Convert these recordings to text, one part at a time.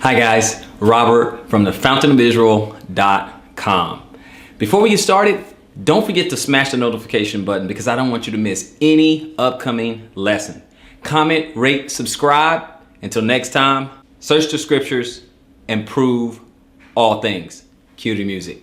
Hi guys, Robert from the fountainofisrael.com. Before we get started, don't forget to smash the notification button because I don't want you to miss any upcoming lesson. Comment, rate, subscribe. Until next time, search the scriptures and prove all things. Cue the music.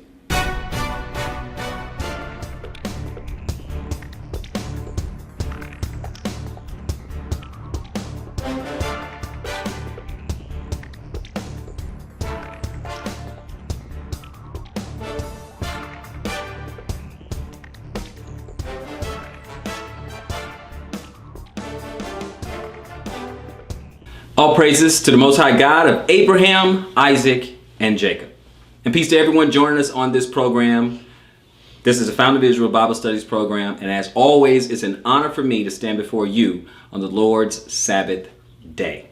All praises to the Most High God of Abraham, Isaac, and Jacob. And peace to everyone joining us on this program. This is a Fountain of Israel Bible Studies program. And as always, it's an honor for me to stand before you on the Lord's Sabbath day.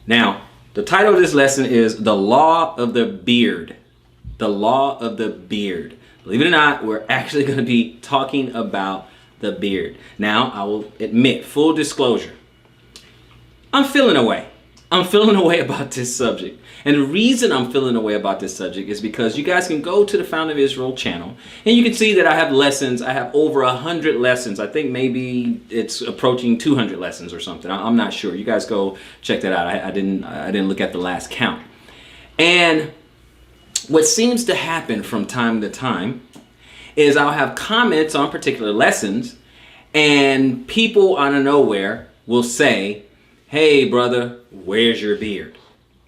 Now, the title of this lesson is The Law of the Beard. The Law of the Beard. Believe it or not, we're actually going to be talking about the beard. Now, I will admit, full disclosure, I'm feeling away. I'm feeling away about this subject. And the reason I'm feeling away about this subject is because you guys can go to the Fountain of Israel channel and you can see that I have lessons. I have over 100 lessons. I think maybe it's approaching 200 lessons or something. I'm not sure. You guys go check that out. I didn't look at the last count. And what seems to happen from time to time is I'll have comments on particular lessons and people out of nowhere will say, "Hey brother, where's your beard?"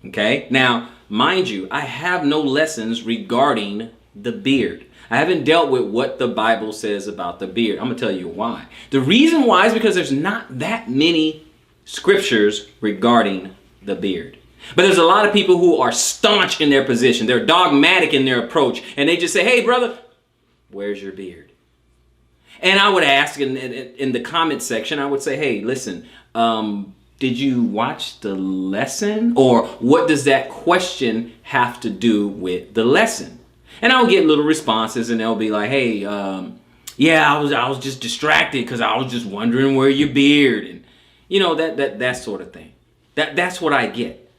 Okay, now mind you, I have no lessons regarding the beard. I haven't dealt with what the Bible says about the beard. I'm gonna tell you why. The reason why is because there's not that many scriptures regarding the beard. But there's a lot of people who are staunch in their position. They're dogmatic in their approach. And they just say, "Hey brother, where's your beard?" And I would ask in the comment section, I would say, "Hey, listen, did you watch the lesson?" Or what does that question have to do with the lesson? And I'll get little responses and they'll be like, "Hey, yeah, I was just distracted because I was just wondering where your beard," and you know, that sort of thing. That's what I get.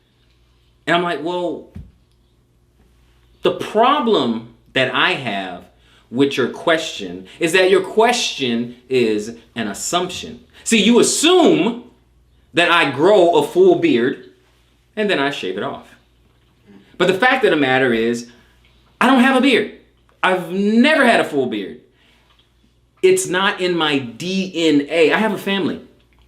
And I'm like, well, the problem that I have with your question is that your question is an assumption. See, you assume that I grow a full beard and then I shave it off. But the fact of the matter is, I don't have a beard. I've never had a full beard. It's not in my DNA. I have a family.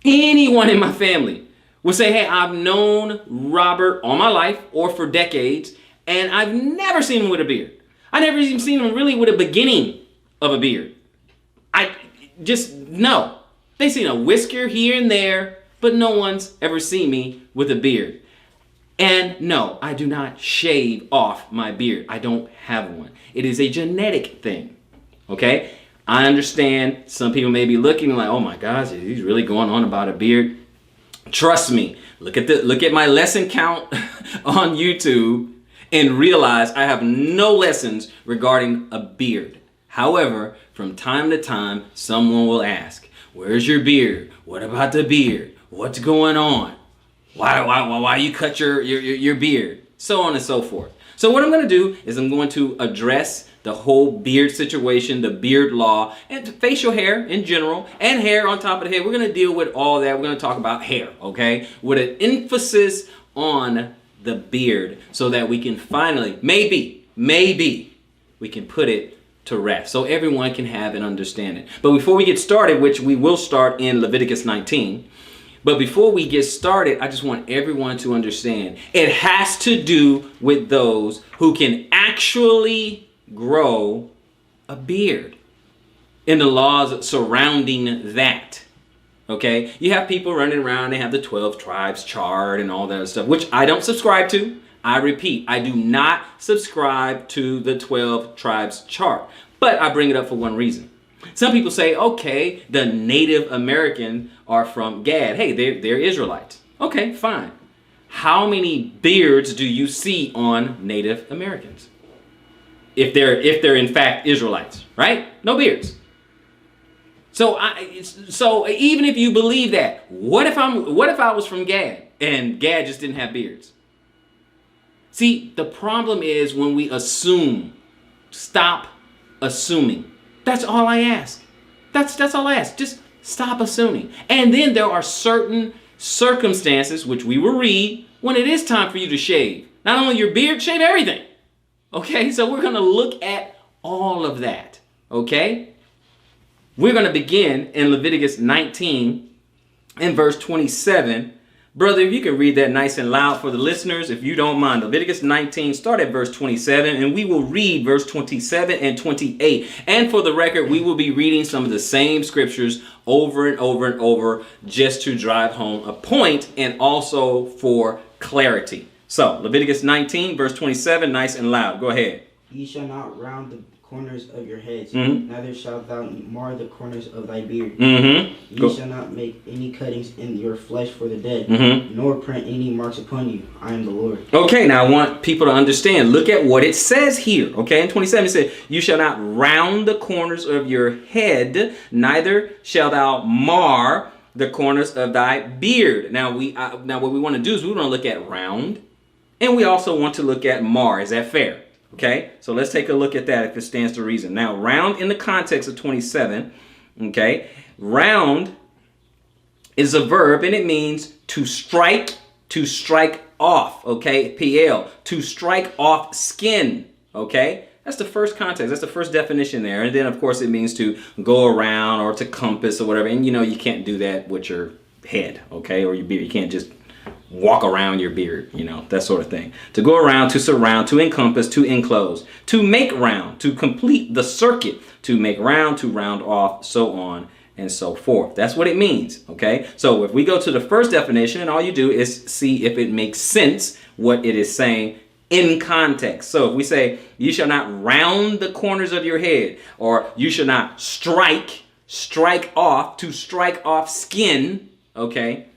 Anyone in my family will say, "Hey, I've known Robert all my life or for decades, and I've never seen him with a beard. I never even seen him really with a beginning of a beard. I just, no. They seen a whisker here and there, but no one's ever seen me with a beard." And no, I do not shave off my beard. I don't have one. It is a genetic thing. Okay? I understand some people may be looking like, "Oh my gosh, he's really going on about a beard." Trust me, look at my lesson count on YouTube and realize I have no lessons regarding a beard. However, from time to time, someone will ask, "Where's your beard? What about the beard? What's going on? Why you cut your beard?" So on and so forth. So what I'm going to do is I'm going to address the whole beard situation, the beard law, and facial hair in general, and hair on top of the head. We're going to deal with all that. We're going to talk about hair, okay? With an emphasis on the beard so that we can finally, maybe, we can put it to rest so everyone can have an understanding. But before we get started, which we will start in Leviticus 19, but before we get started, I just want everyone to understand it has to do with those who can actually grow a beard in the laws surrounding that. Okay? You have people running around, they have the 12 tribes chart and all that other stuff, which I don't subscribe to. I repeat, I do not subscribe to the 12 tribes chart. But I bring it up for one reason. Some people say, okay, the Native American are from Gad. Hey, they're Israelites. Okay, fine. How many beards do you see on Native Americans? If they're in fact Israelites, right? No beards. So even if you believe that, what if I was from Gad and Gad just didn't have beards? See, the problem is when we assume. Stop assuming. That's all I ask. That's all I ask. Just stop assuming. And then there are certain circumstances, which we will read, when it is time for you to shave. Not only your beard, shave everything. Okay, so we're going to look at all of that. Okay? We're going to begin in Leviticus 19 and verse 27. Brother, if you can read that nice and loud for the listeners, if you don't mind. Leviticus 19, start at verse 27, and we will read verse 27 and 28. And for the record, we will be reading some of the same scriptures over and over and over just to drive home a point and also for clarity. So, Leviticus 19, verse 27, nice and loud. Go ahead. Ye shall not round the corners of your heads, neither shalt thou mar the corners of thy beard. Ye shall not make any cuttings in your flesh for the dead, nor print any marks upon you. I am the Lord. Okay, now I want people to understand. Look at what it says here. Okay, in 27 it says, you shall not round the corners of your head, neither shalt thou mar the corners of thy beard. Now what we want to do is we want to look at round, and we also want to look at mar. Is that fair? Okay, so let's take a look at that if it stands to reason. Now, round in the context of 27, okay, round is a verb and it means to strike off, okay, PL, to strike off skin, okay. That's the first context. That's the first definition there. And then, of course, it means to go around or to compass or whatever. And, you can't do that with your head, okay, or your beard. You can't just walk around your beard, that sort of thing. To go around, to surround, to encompass, to enclose, to make round, to complete the circuit, to make round, to round off, so on and so forth. That's what it means, okay? So if we go to the first definition, and all you do is see if it makes sense what it is saying in context. So if we say, you shall not round the corners of your head, or you shall not strike off, to strike off skin, okay,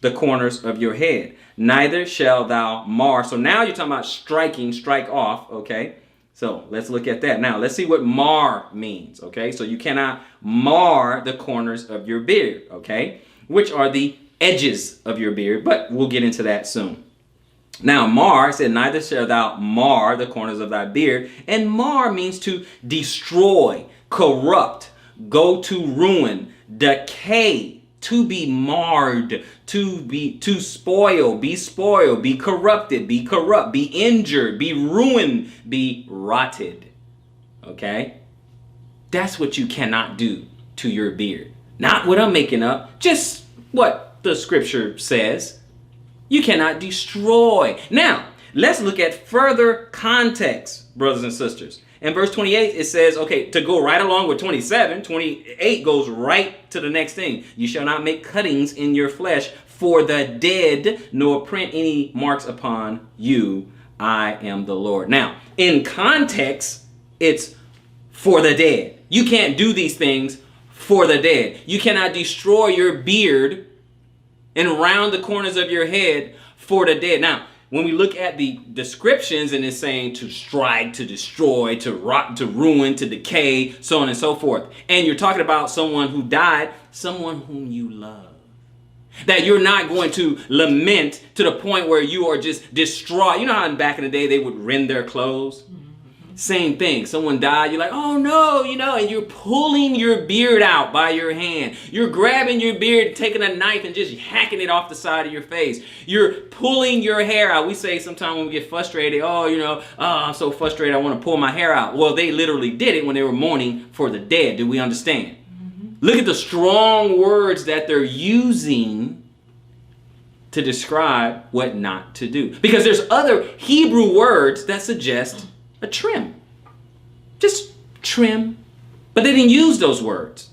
the corners of your head. Neither shall thou mar. So now you're talking about strike off, okay? So let's look at that. Now let's see what mar means, okay? So you cannot mar the corners of your beard, okay? Which are the edges of your beard, but we'll get into that soon. Now mar said, neither shall thou mar the corners of thy beard. And mar means to destroy, corrupt, go to ruin, decay, to be marred, to spoil, be corrupted, be corrupt, be injured, be ruined, be rotted. Okay? That's what you cannot do to your beard. Not what I'm making up, just what the scripture says. You cannot destroy. Now, let's look at further context, brothers and sisters. In verse 28, it says, okay, to go right along with 27, 28 goes right to the next thing. You shall not make cuttings in your flesh for the dead, nor print any marks upon you. I am the Lord. Now, in context, it's for the dead. You can't do these things for the dead. You cannot destroy your beard and round the corners of your head for the dead. Now, when we look at the descriptions and it's saying to strike, to destroy, to rot, to ruin, to decay, so on and so forth. And you're talking about someone who died, someone whom you love. That you're not going to lament to the point where you are just distraught. You know how back in the day they would rend their clothes? Same thing. Someone died. You're like, oh no, and you're pulling your beard out by your hand. You're grabbing your beard, taking a knife and just hacking it off the side of your face. You're pulling your hair out. We say sometimes when we get frustrated, I'm so frustrated, I want to pull my hair out. Well, they literally did it when they were mourning for the dead. Do we understand? Look at the strong words that they're using to describe what not to do. Because there's other Hebrew words that suggest a trim. Just trim. But they didn't use those words.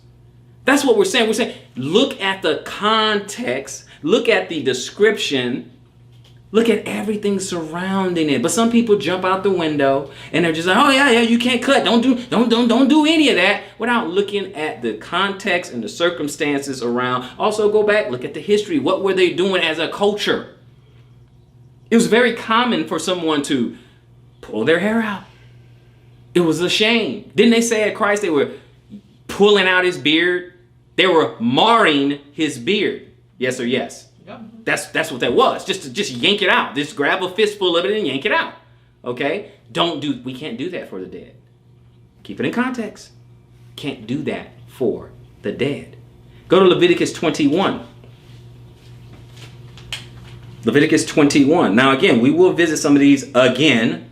That's what we're saying. We're saying, look at the context, look at the description, look at everything surrounding it. But some people jump out the window and they're just like, oh yeah, you can't cut. Don't do any of that without looking at the context and the circumstances around. Also go back, look at the history. What were they doing as a culture? It was very common for someone to pull their hair out. It was a shame. Didn't they say at Christ they were pulling out his beard? They were marring his beard. Yes or yes? That's what that was. Just yank it out. Just grab a fistful of it and yank it out. Okay? We can't do that for the dead. Keep it in context. Can't do that for the dead. Go to Leviticus 21. Leviticus 21. Now again, we will visit some of these again,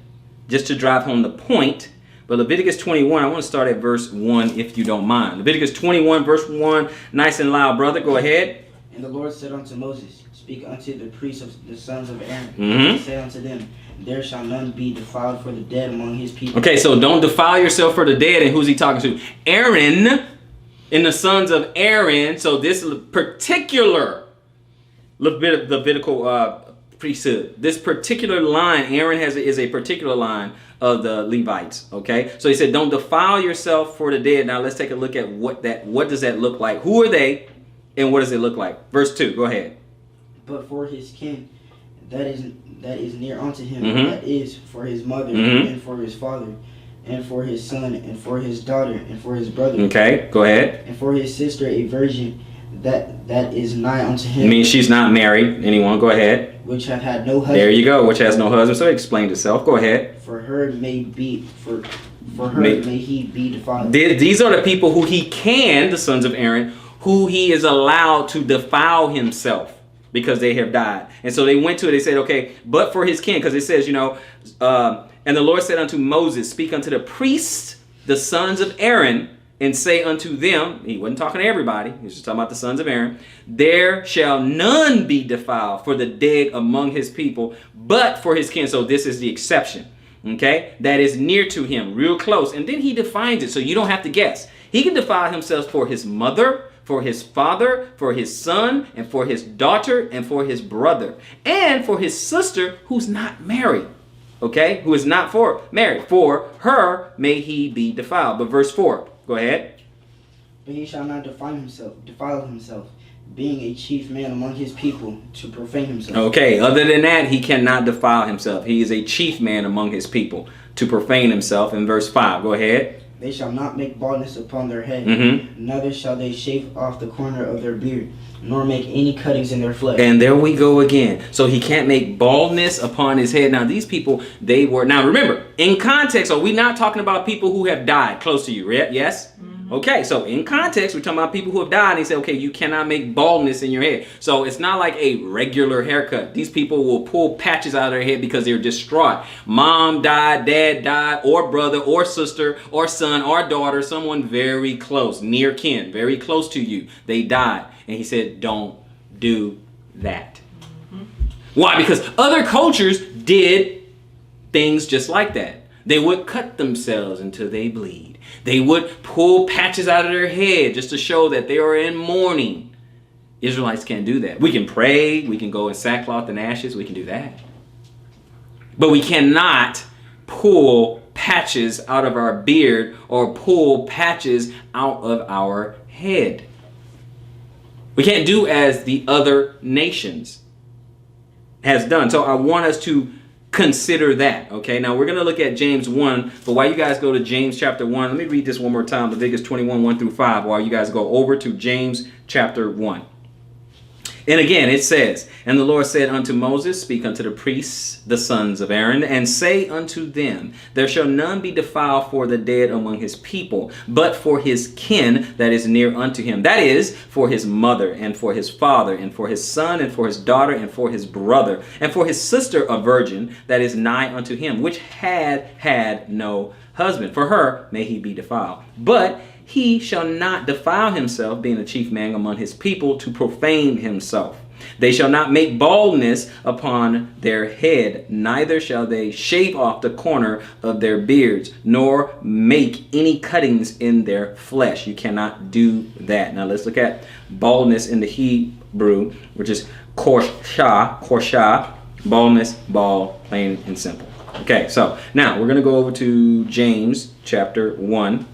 just to drive home the point. But Leviticus 21, I want to start at verse 1 if you don't mind. Leviticus 21 verse 1, nice and loud, brother. Go ahead. And the Lord said unto Moses, Speak unto the priests of the sons of Aaron, Mm-hmm. say unto them, There shall none be defiled for the dead among his people. Okay, so don't defile yourself for the dead. And who's he talking to? Aaron and the sons of Aaron. So this particular Levitical priesthood, this particular line, Aaron is a particular line of the Levites. Okay, so he said, don't defile yourself for the dead. Now let's take a look at what does that look like? Who are they, and what does it look like? Verse 2. Go ahead. But for his kin that is near unto him, Mm-hmm. that is for his mother, Mm-hmm. and for his father, and for his son, and for his daughter, and for his brother, Okay, go ahead. and for his sister a virgin that is nigh unto him, It means she's not married. Anyone? Go ahead. which have had no husband. There you go. Which has no husband. So it explained itself. Go ahead. For her may he be defiled. These are the people who he can, the sons of Aaron, who he is allowed to defile himself because they have died. And so they went to it. They said, okay, but for his kin, because it says, and the Lord said unto Moses, Speak unto the priests, the sons of Aaron, and say unto them, he wasn't talking to everybody, he was just talking about the sons of Aaron, there shall none be defiled for the dead among his people, but for his kin. So this is the exception, okay? That is near to him, real close. And then he defines it, so you don't have to guess. He can defile himself for his mother, for his father, for his son, and for his daughter, and for his brother, and for his sister who's not married. Okay? Who is not married. For her may he be defiled. But verse 4. Go ahead. But he shall not defile himself, being a chief man among his people, to profane himself. Okay, other than that, he cannot defile himself. He is a chief man among his people, to profane himself. In verse 5, go ahead. They shall not make baldness upon their head, Mm-hmm. neither shall they shave off the corner of their beard, nor make any cuttings in their flesh. And there we go again. So he can't make baldness upon his head. Now these people, now remember, in context, are we not talking about people who have died close to you, right? Yes? Mm-hmm. Okay, so in context, we're talking about people who have died, and he said, okay, you cannot make baldness in your head. So it's not like a regular haircut. These people will pull patches out of their head because they're distraught. Mom died, dad died, or brother, or sister, or son, or daughter, someone very close, near kin, very close to you. They died. And he said, don't do that. Mm-hmm. Why? Because other cultures did things just like that. They would cut themselves until they bleed. They would pull patches out of their head just to show that they are in mourning. Israelites can't do that. We can pray. We can go in sackcloth and ashes. We can do that. But we cannot pull patches out of our beard or pull patches out of our head. We can't do as the other nations has done. So I want us to consider that. Okay, now we're going to look at James 1. But while you guys go to James chapter 1, let me read this one more time. Leviticus 21, 1 through 5. While you guys go over to James chapter 1. And again, it says, And the Lord said unto Moses, Speak unto the priests, the sons of Aaron, and say unto them, There shall none be defiled for the dead among his people, but for his kin that is near unto him. That is, for his mother, and for his father, and for his son, and for his daughter, and for his brother, and for his sister a virgin that is nigh unto him, which had no husband. For her may he be defiled. But he shall not defile himself, being a chief man among his people, to profane himself. They shall not make baldness upon their head, neither shall they shave off the corner of their beards, nor make any cuttings in their flesh. You cannot do that. Now let's look at baldness in the Hebrew, which is korsha, baldness, bald, plain and simple. Okay, so now we're going to go over to James chapter 1.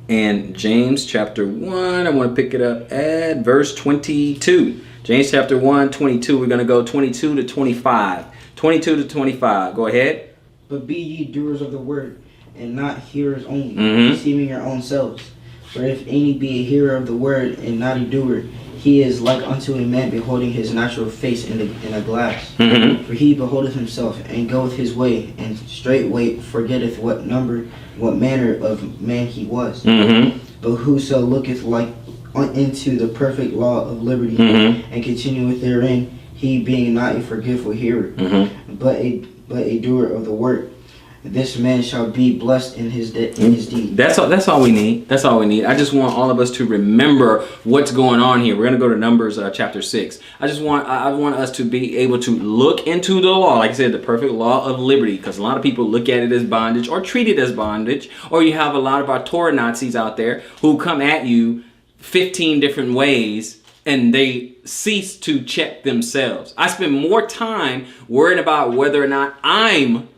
And James chapter 1, I want to pick it up at verse 22. James chapter 1, 22. We're going to go 22 to 25. 22 to 25. Go ahead. But be ye doers of the word, and not hearers only, Mm-hmm. deceiving your own selves. For if any be a hearer of the word, and not a doer, he is like unto a man beholding his natural face in a glass. For he beholdeth himself, and goeth his way, and straightway forgetteth what manner of man he was. But whoso looketh like into the perfect law of liberty, and continueth therein, he being not a forgetful hearer, but a doer of the work, this man shall be blessed in his deed. That's all we need. That's all we need. I just want all of us to remember what's going on here. We're going to go to Numbers chapter 6. I want us to be able to look into the law, like I said, the perfect law of liberty, because a lot of people look at it as bondage or treat it as bondage. Or you have a lot of our Torah Nazis out there who come at you 15 different ways, and they cease to check themselves. I spend more time worrying about whether or not I'm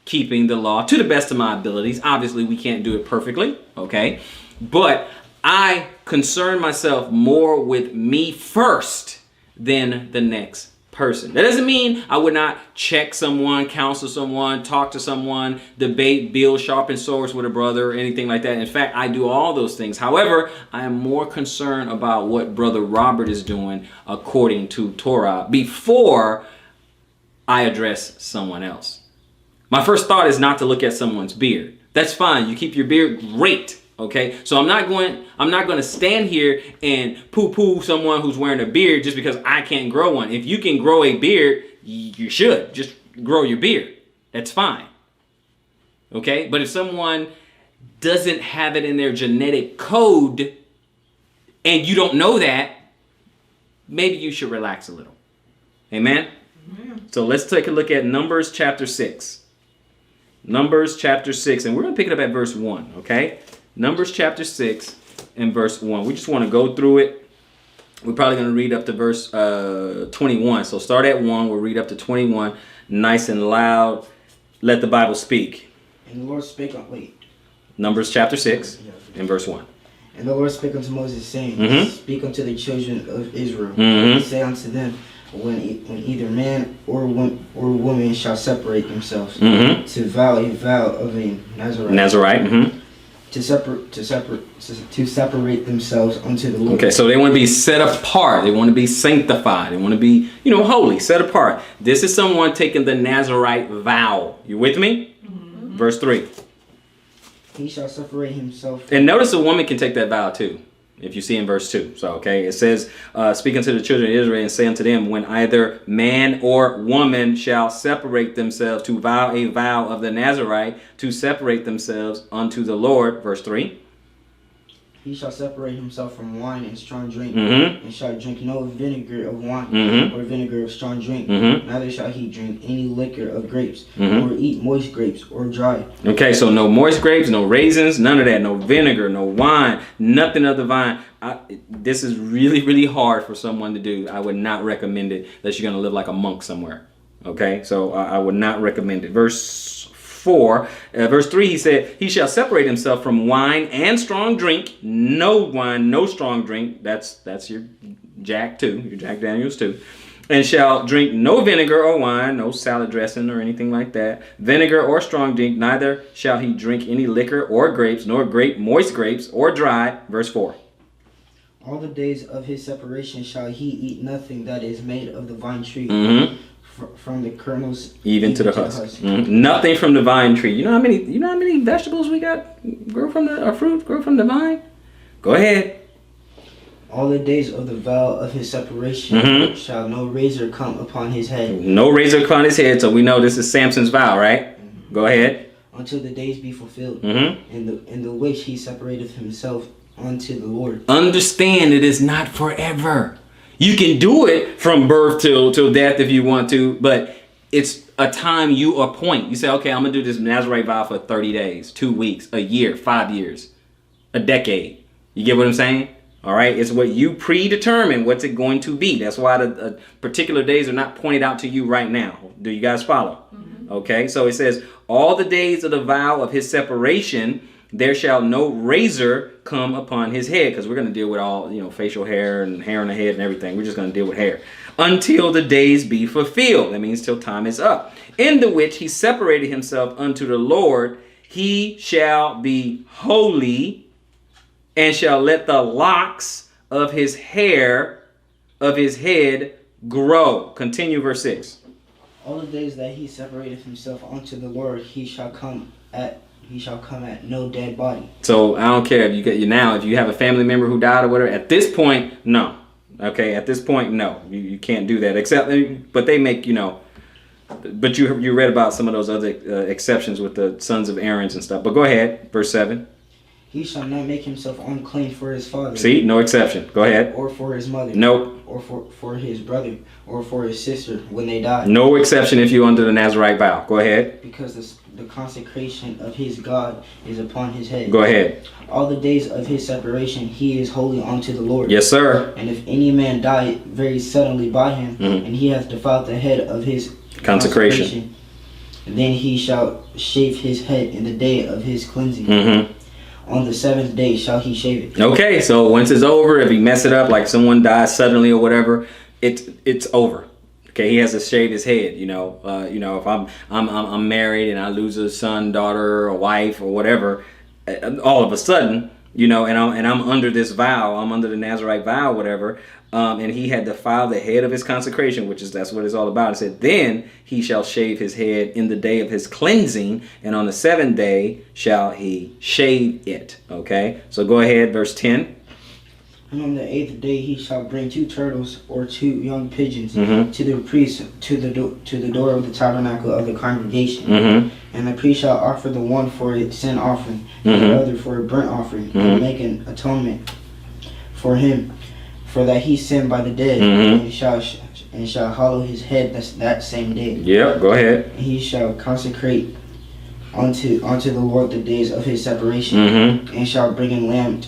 keeping the law to the best of my abilities. Obviously, we can't do it perfectly, okay? But I concern myself more with me first than the next person. That doesn't mean I would not check someone, counsel someone, talk to someone, debate, build, sharpen swords with a brother, or anything like that. In fact, I do all those things. However, I am more concerned about what Brother Robert is doing according to Torah before I address someone else. My first thought is not to look at someone's beard. That's fine. You keep your beard, great. Okay, so I'm not going to stand here and poo-poo someone who's wearing a beard just because I can't grow one. If you can grow a beard, you should just grow your beard. That's fine. Okay, but if someone doesn't have it in their genetic code and you don't know that, maybe you should relax a little. Amen? So let's take a look at Numbers chapter 6. Numbers chapter 6, and we're going to pick it up at verse 1, okay? Numbers chapter 6 and verse 1. We just want to go through it. We're probably going to read up to verse 21. So start at 1. We'll read up to 21. Nice and loud. Let the Bible speak. And the Lord spake Numbers chapter 6 and verse 1. And the Lord spake unto Moses, saying, Speak unto the children of Israel, and say unto them, when either man or woman shall separate themselves to vow a vow of a Nazarite. To separate themselves unto the Lord. Okay, so they want to be set apart. They want to be sanctified. They want to be, holy, set apart. This is someone taking the Nazarite vow. You with me? Verse 3. He shall separate himself. And notice a woman can take that vow too, if you see in verse 2. So, okay, it says, Speak unto the children of Israel and say unto them, when either man or woman shall separate themselves to vow a vow of the Nazarite, to separate themselves unto the Lord. Verse 3. He shall separate himself from wine and strong drink, and shall drink no vinegar of wine or vinegar of strong drink. Neither shall he drink any liquor of grapes, or eat moist grapes or dry. Okay, so no moist grapes, no raisins, none of that. No vinegar, no wine, nothing of the vine. This is really, really hard for someone to do. I would not recommend it unless you're going to live like a monk somewhere. Okay, so I would not recommend it. Verse 4, verse 3, he said, he shall separate himself from wine and strong drink. No wine, no strong drink. That's your Jack too, your Jack Daniels too. And shall drink no vinegar or wine, no salad dressing or anything like that. Vinegar or strong drink, neither shall he drink any liquor or grapes, nor moist grapes or dry. Verse 4. All the days of his separation shall he eat nothing that is made of the vine tree. From the kernels even to the husk. Nothing from the vine tree. You know how many vegetables we got grow from our fruit grow from the vine? Go ahead. All the days of the vow of his separation shall no razor come upon his head. No razor upon his head, so we know this is Samson's vow, right? Go ahead. Until the days be fulfilled, in the which he separateth himself unto the Lord. Understand, it is not forever. You can do it from birth till death if you want to, but it's a time you appoint. You say, okay, I'm going to do this Nazarite vow for 30 days, 2 weeks, a year, 5 years, a decade. You get what I'm saying? All right. It's what you predetermine what's it going to be. That's why the particular days are not pointed out to you right now. Do you guys follow? Okay. So it says all the days of the vow of his separation, there shall no razor come upon his head, because we're going to deal with all, facial hair and hair on the head and everything. We're just going to deal with hair until the days be fulfilled. That means till time is up. In the which he separated himself unto the Lord, he shall be holy, and shall let the locks of his hair of his head grow. Continue verse 6. All the days that he separated himself unto the Lord, he shall come at no dead body. So I don't care if you get if you have a family member who died or whatever. At this point, no. Okay, at this point, no, you can't do that. Except, but they make But you read about some of those other exceptions with the sons of Aaron's and stuff. But go ahead, verse 7. He shall not make himself unclean for his father. See, no exception. Go ahead. Or for his mother. Nope. Or for his brother. Or for his sister when they die. No exception if you're under the Nazirite vow. Go ahead. Because the consecration of his God is upon his head. Go ahead. All the days of his separation he is holy unto the Lord. Yes, sir. And if any man die very suddenly by him, and he hath defiled the head of his consecration, then he shall shave his head in the day of his cleansing. On the 7th day shall he shave it. Okay, so once it's over, if he mess it up, like someone dies suddenly or whatever, it's over. Okay, he has to shave his head. If I'm married and I lose a son, daughter, or wife, or whatever, all of a sudden, and I'm under this vow, I'm under the Nazirite vow, whatever, and he had defiled the head of his consecration, that's what it's all about. It said, then he shall shave his head in the day of his cleansing, and on the 7th day shall he shave it. Okay, so go ahead, verse 10. And on the 8th day he shall bring 2 turtles or 2 young pigeons to the priest to the door of the tabernacle of the congregation. And the priest shall offer the one for a sin offering, and the other for a burnt offering, and make an atonement for him, for that he sinned by the dead, and shall hallow his head that same day. Yep, go ahead. And he shall consecrate unto the Lord the days of his separation, and shall bring a lamb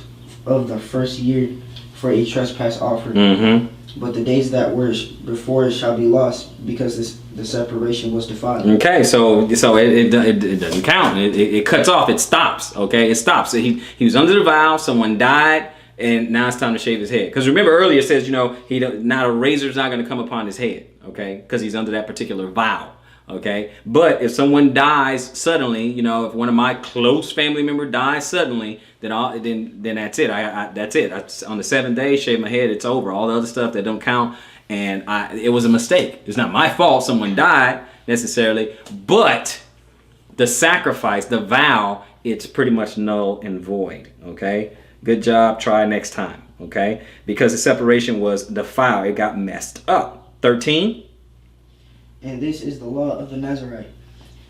of the first year for a trespass offering. But the days that were before it shall be lost, because the separation was defiled. Okay, so it doesn't count. It cuts off. It stops. Okay, it stops. So he was under the vow. Someone died, and now it's time to shave his head. Because remember earlier it says not a razor's not going to come upon his head. Okay, because he's under that particular vow. Okay, but if someone dies suddenly, if one of my close family member dies suddenly, then that's it. That's it. On the 7th day, shave my head. It's over. All the other stuff that don't count, and it was a mistake. It's not my fault. Someone died necessarily, but the sacrifice, the vow, it's pretty much null and void. Okay, good job. Try next time. Okay, because the separation was defiled. It got messed up. 13. And this is the law of the Nazirite.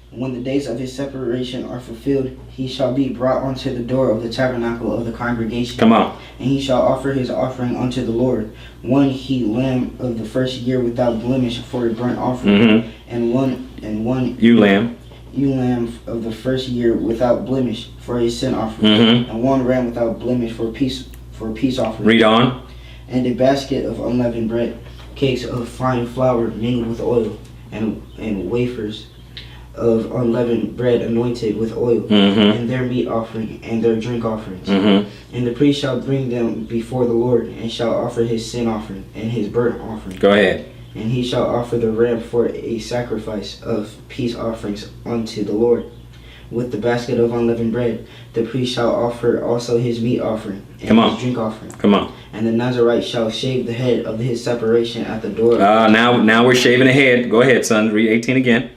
When the days of his separation are fulfilled, he shall be brought unto the door of the tabernacle of the congregation. Come on. And he shall offer his offering unto the Lord, one he lamb of the first year without blemish for a burnt offering, and one ewe lamb of the first year without blemish for a sin offering, and one ram without blemish for a peace offering. Read on. And a basket of unleavened bread, cakes of fine flour mingled with oil, and wafers of unleavened bread anointed with oil, and their meat offering and their drink offerings. And the priest shall bring them before the Lord, and shall offer his sin offering and his burnt offering. Go ahead. And he shall offer the ram for a sacrifice of peace offerings unto the Lord. With the basket of unleavened bread, the priest shall offer also his meat offering and his drink offering. Come on. And the Nazirite shall shave the head of his separation at the door. Now we're shaving the head. Go ahead, son. Read 18 again.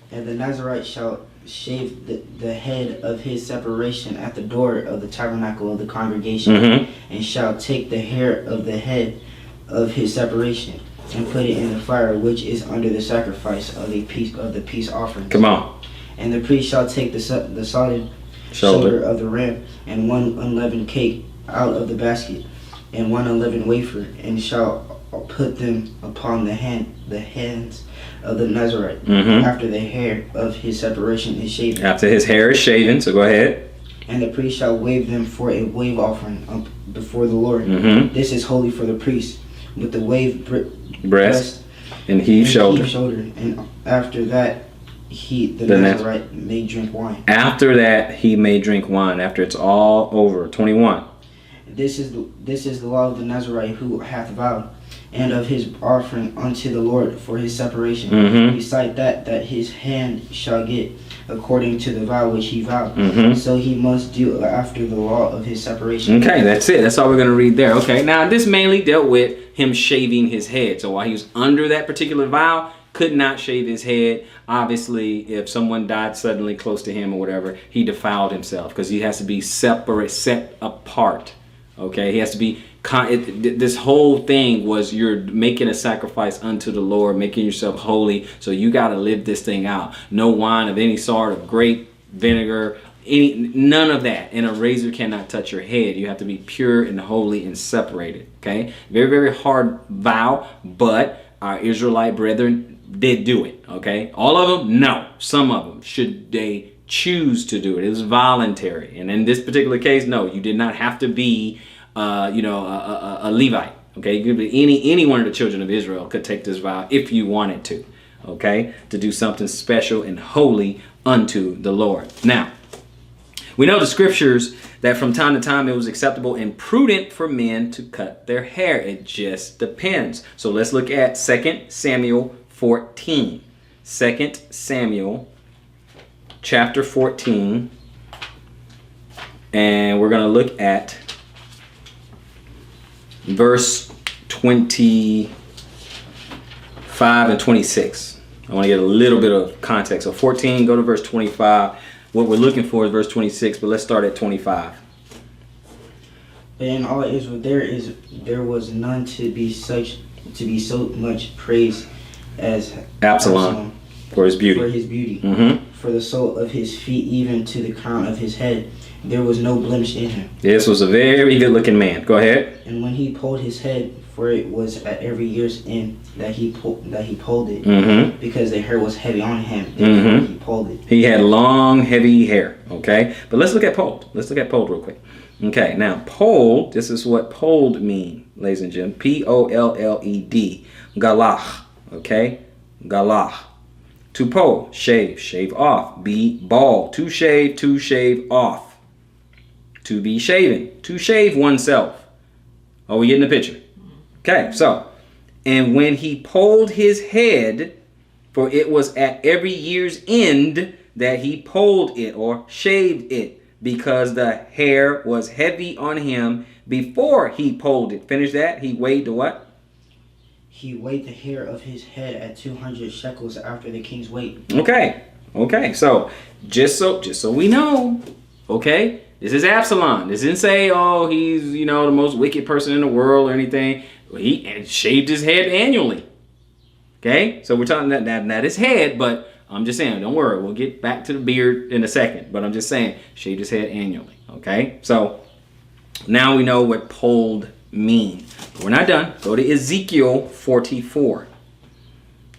And the Nazirite shall shave the head of his separation at the door of the tabernacle of the congregation, and shall take the hair of the head of his separation, and put it in the fire which is under the sacrifice of the peace offering. Come on. And the priest shall take the solid shoulder of the ram, and one unleavened cake out of the basket, and one unleavened wafer, and shall put them upon the hands of the Nazirite, after the hair of his separation is shaven. After his hair is shaven, so go ahead. And the priest shall wave them for a wave offering before the Lord. This is holy for the priest, with the wave breast and heave shoulder. And after that, the Nazirite may drink wine. After that, he may drink wine. After it's all over. 21. This is the law of the Nazirite who hath vowed, and of his offering unto the Lord for his separation. Beside that his hand shall get according to the vow which he vowed. So he must do after the law of his separation. Okay, that's it. That's all we're going to read there. Okay, now this mainly dealt with him shaving his head. So while he was under that particular vow, could not shave his head. Obviously, if someone died suddenly close to him or whatever, he defiled himself because he has to be separate, set apart. Okay, he has to be. This whole thing was you're making a sacrifice unto the Lord, making yourself holy. So you got to live this thing out. No wine of any sort, of grape, vinegar, none of that. And a razor cannot touch your head. You have to be pure and holy and separated. Okay, very, very hard vow, but our Israelite brethren did do it. Okay, all of them? No. Some of them, should they choose to do it. It was voluntary. And in this particular case, no, you did not have to be, a Levite. Okay, any one of the children of Israel could take this vow if you wanted to. Okay, to do something special and holy unto the Lord. Now, we know the scriptures that from time to time it was acceptable and prudent for men to cut their hair. It just depends. So let's look at 2 Samuel 14. 2 Samuel chapter 14. And we're going to look at verse 25 and 26. I want to get a little bit of context. So 14, go to verse 25. What we're looking for is verse 26, but let's start at 25. But in all Israel there was none to be so much praised as Absalom for his beauty. For his beauty. Mm-hmm. For the sole of his feet even to the crown of his head, there was no blemish in him. This was a very good looking man. Go ahead. And when he pulled his head, for it was at every year's end that he pulled it, Mm-hmm. because the hair was heavy on him. Mm-hmm. He pulled it. He had long, heavy hair. Okay, but let's look at polled. Let's look at polled real quick. Okay, now polled. This is what polled mean, ladies and gentlemen. P-O-L-L-E-D. Galach. Okay, galach. To poll, shave off. Be bald. To shave off. To be shaven. To shave oneself. Are we getting the picture? Okay, so, and when he polled his head, for it was at every year's end that he polled it or shaved it, because the hair was heavy on him before he polled it. Finish that. He weighed the what? He weighed the hair of his head at 200 shekels after the king's weight. Okay. So just so we know, okay, this is Absalom. This didn't say, oh, he's the most wicked person in the world or anything. He shaved his head annually. Okay, so we're talking not his head, but I'm just saying, don't worry, we'll get back to the beard in a second. But I'm just saying, shaved his head annually. Okay, so now we know what polled means. We're not done. Go to Ezekiel 44.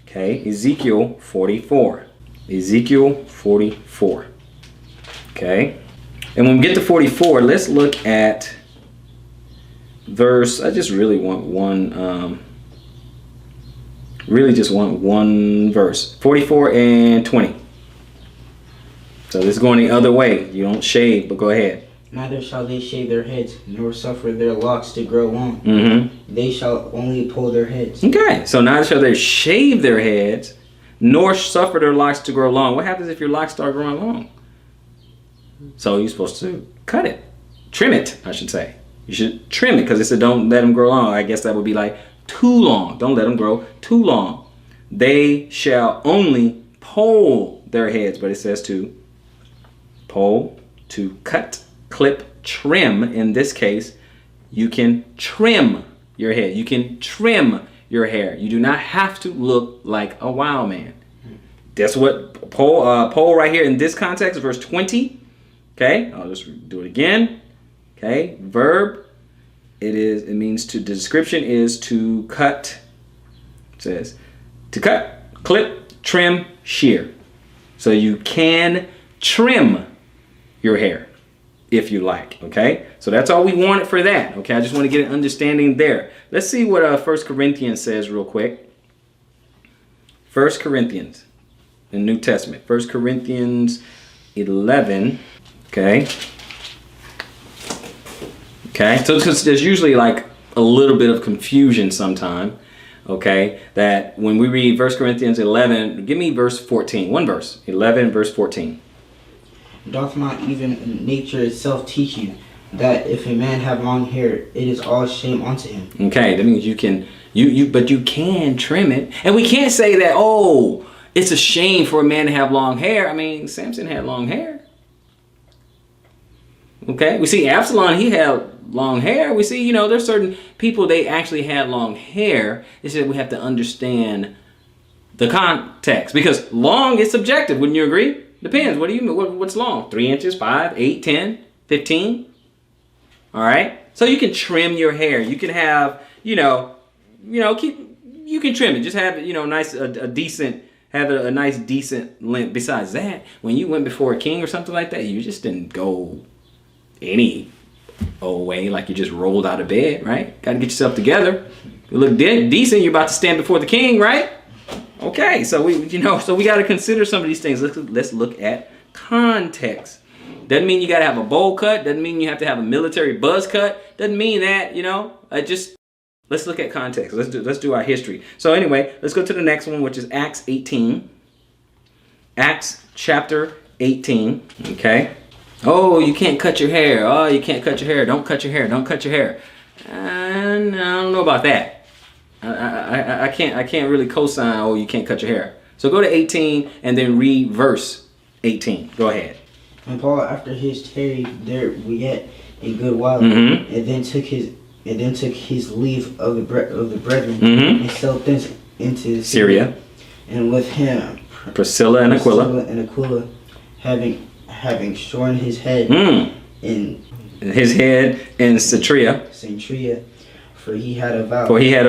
Okay, Ezekiel 44. Ezekiel 44. Okay, and when we get to 44, let's look at verse. I just really want one. Really just want one verse. 44 and 20. So this is going the other way. You don't shave, but go ahead. Neither shall they shave their heads, nor suffer their locks to grow long. Mm-hmm. They shall only pull their heads. Okay, so neither shall they shave their heads, nor suffer their locks to grow long. What happens if your locks start growing long? So you're supposed to cut it. Trim it, I should say. You should trim it, because it said don't let them grow long. I guess that would be like too long. Don't let them grow too long. They shall only poll their heads, but it says to poll, to cut, clip, trim. In this case, you can trim your head. You can trim your hair. You do not have to look like a wild man. That's what poll right here in this context, verse 20. Okay, I'll just do it again. Okay, verb. It means to, the description is to cut. It says to cut, clip, trim, shear. So you can trim your hair if you like. Okay, so that's all we wanted for that. Okay, I just want to get an understanding there. Let's see what 1 Corinthians says real quick. 1 Corinthians in the New Testament. 1 Corinthians 11. Okay. Okay, so there's usually like a little bit of confusion sometime, okay, that when we read 1 Corinthians 11, give me verse 14, one verse, 11 verse 14. Doth not even nature itself teach you that if a man have long hair, it is all shame unto him. Okay, that means you can but you can trim it. And we can't say that, oh, it's a shame for a man to have long hair. I mean, Samson had long hair. Okay, we see Absalom, he had long hair. We see, there's certain people, they actually had long hair. It's just we have to understand the context, because long is subjective. Wouldn't you agree? Depends. What do you mean? What's long? 3 inches, 5, 8, 10, 15? All right. So you can trim your hair. You can have, you can trim it. Just have, nice, a nice decent length. Besides that, when you went before a king or something like that, you just didn't go any old way, like you just rolled out of bed, right? Got to get yourself together. You look decent. You're about to stand before the king, right? Okay, so we got to consider some of these things. Let's look at context. Doesn't mean you got to have a bowl cut. Doesn't mean you have to have a military buzz cut. Doesn't mean that, let's look at context. Let's do our history. So anyway, let's go to the next one, which is Acts 18. Acts chapter 18, okay? Oh, you can't cut your hair. Oh, you can't cut your hair. Don't cut your hair. Don't cut your hair. And I don't know about that. I can't really co-sign, oh, you can't cut your hair. So go to 18 and then read verse 18. Go ahead. And Paul, after his tarried there yet a good while, and then took his leave of the brethren, and sailed thence into Syria, and with him Priscilla and Aquila, having shorn his head in Centuria, for he had a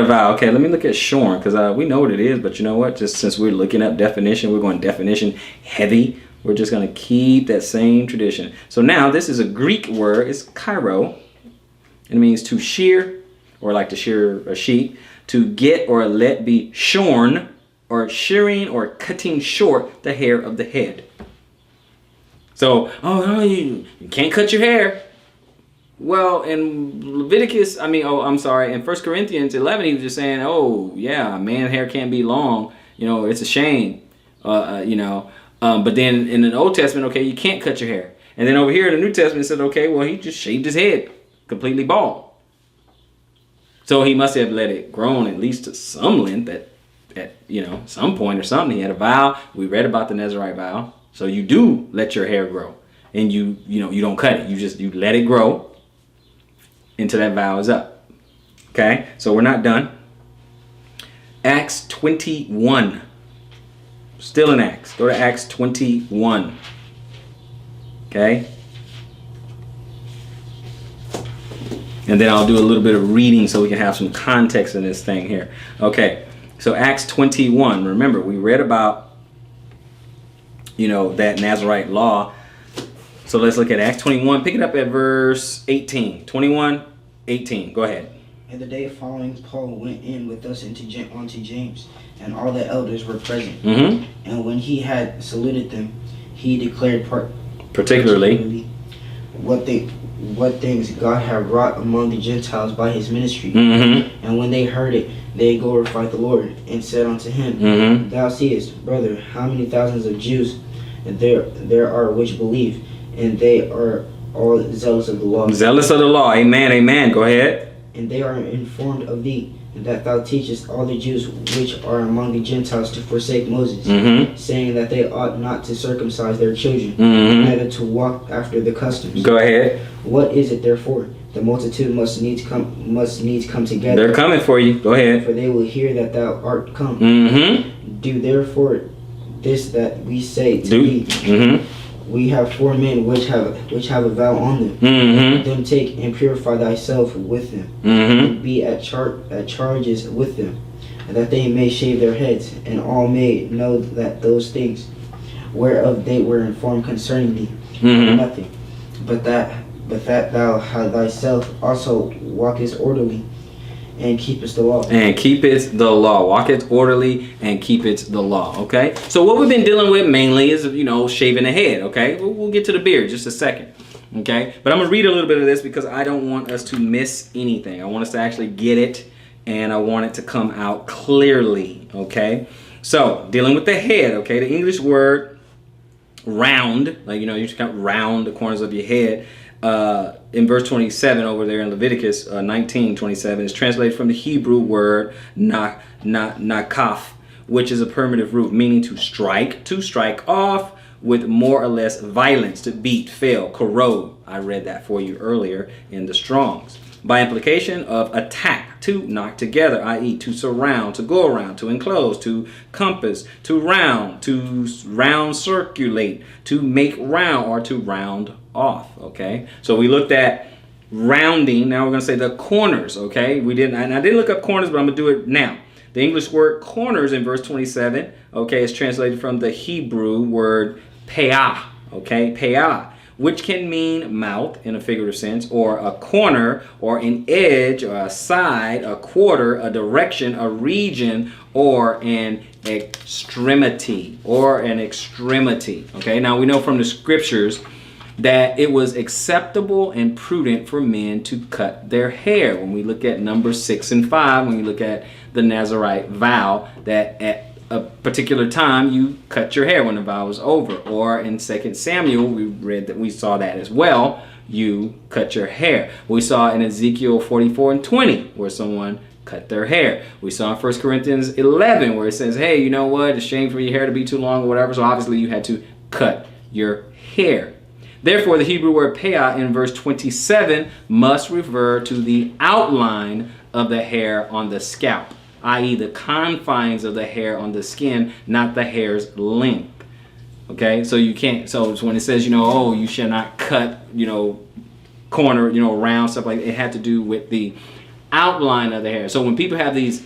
vow. Okay, let me look at shorn, because we know what it is, but you know what? Just since we're looking up definition, we're going definition heavy. We're just going to keep that same tradition. So now this is a Greek word. It's kairo. It means to shear, or like to shear a sheep, to get or let be shorn, or shearing or cutting short the hair of the head. So, you can't cut your hair. Well, in Leviticus, in 1 Corinthians 11, he was just saying, oh, yeah, man's hair can't be long. It's a shame. But then in the Old Testament, okay, you can't cut your hair. And then over here in the New Testament, it said, okay, well, he just shaved his head completely bald. So he must have let it grow at least to some length at some point or something. He had a vow. We read about the Nazirite vow. So you do let your hair grow, and you don't cut it. You let it grow until that vow is up. Okay, so we're not done. Acts 21. Still in Acts. Go to Acts 21. Okay. And then I'll do a little bit of reading so we can have some context in this thing here. Okay. So Acts 21. Remember, we read about that Nazirite law. So let's look at Acts 21. Pick it up at verse 18. 21, 18. Go ahead. And the day following, Paul went in with us unto James, and all the elders were present. And when he had saluted them, he declared particularly what things God had wrought among the Gentiles by his ministry. And when they heard it, they glorified the Lord, and said unto him, Thou seest, brother, how many thousands of Jews there are which believe, and they are all zealous of the law. Zealous of the law. Amen, amen. Go ahead. And they are informed of thee, that thou teachest all the Jews which are among the Gentiles to forsake Moses, saying that they ought not to circumcise their children, neither to walk after the customs. Go ahead. What is it therefore? The multitude must needs come together. They're coming for you. Go ahead. For they will hear that thou art come. Do therefore this that we say to thee. We have 4 men which have a vow on them. Them take and purify thyself with them, and be at charges with them, and that they may shave their heads, and all may know that those things whereof they were informed concerning thee are nothing, but that thou thyself also walkest orderly, and keepest the law. And keepest the law. Walk it orderly and keepest the law. Okay. So what we've been dealing with mainly is, shaving the head. Okay. We'll get to the beard just a second. Okay. But I'm going to read a little bit of this because I don't want us to miss anything. I want us to actually get it, and I want it to come out clearly. Okay. So dealing with the head. Okay. The English word round, like, you just got round the corners of your head. in verse 27 over there in Leviticus 19:27 is translated from the Hebrew word nakaf, which is a primitive root meaning to strike off with more or less violence, to beat, fail, corrode. I read that for you earlier in the Strong's. By implication of attack, to knock together, i.e. to surround, to go around, to enclose, to compass, to round circulate, to make round, or to round off. Okay, so we looked at rounding. Now we're going to say the corners. Okay, I didn't look up corners, but I'm going to do it now. The English word corners in verse 27, okay, is translated from the Hebrew word peah, okay, peah, which can mean mouth in a figurative sense, or a corner, or an edge, or a side, a quarter, a direction, a region, or an extremity, okay. Now we know from the scriptures that it was acceptable and prudent for men to cut their hair. When we look at Numbers 6 and 5, when we look at the Nazirite vow, that at a particular time you cut your hair when the vow was over. Or in 2 Samuel, we saw that as well. You cut your hair. We saw in Ezekiel 44 and 20 where someone cut their hair. We saw in 1 Corinthians 11 where it says, hey, you know what? It's a shame for your hair to be too long or whatever. So obviously you had to cut your hair. Therefore, the Hebrew word peah in verse 27 must refer to the outline of the hair on the scalp, i.e. the confines of the hair on the skin, not the hair's length. Okay, so you can't, so when it says, oh, you shall not cut, corner, round, stuff like that, it had to do with the outline of the hair. So when people have these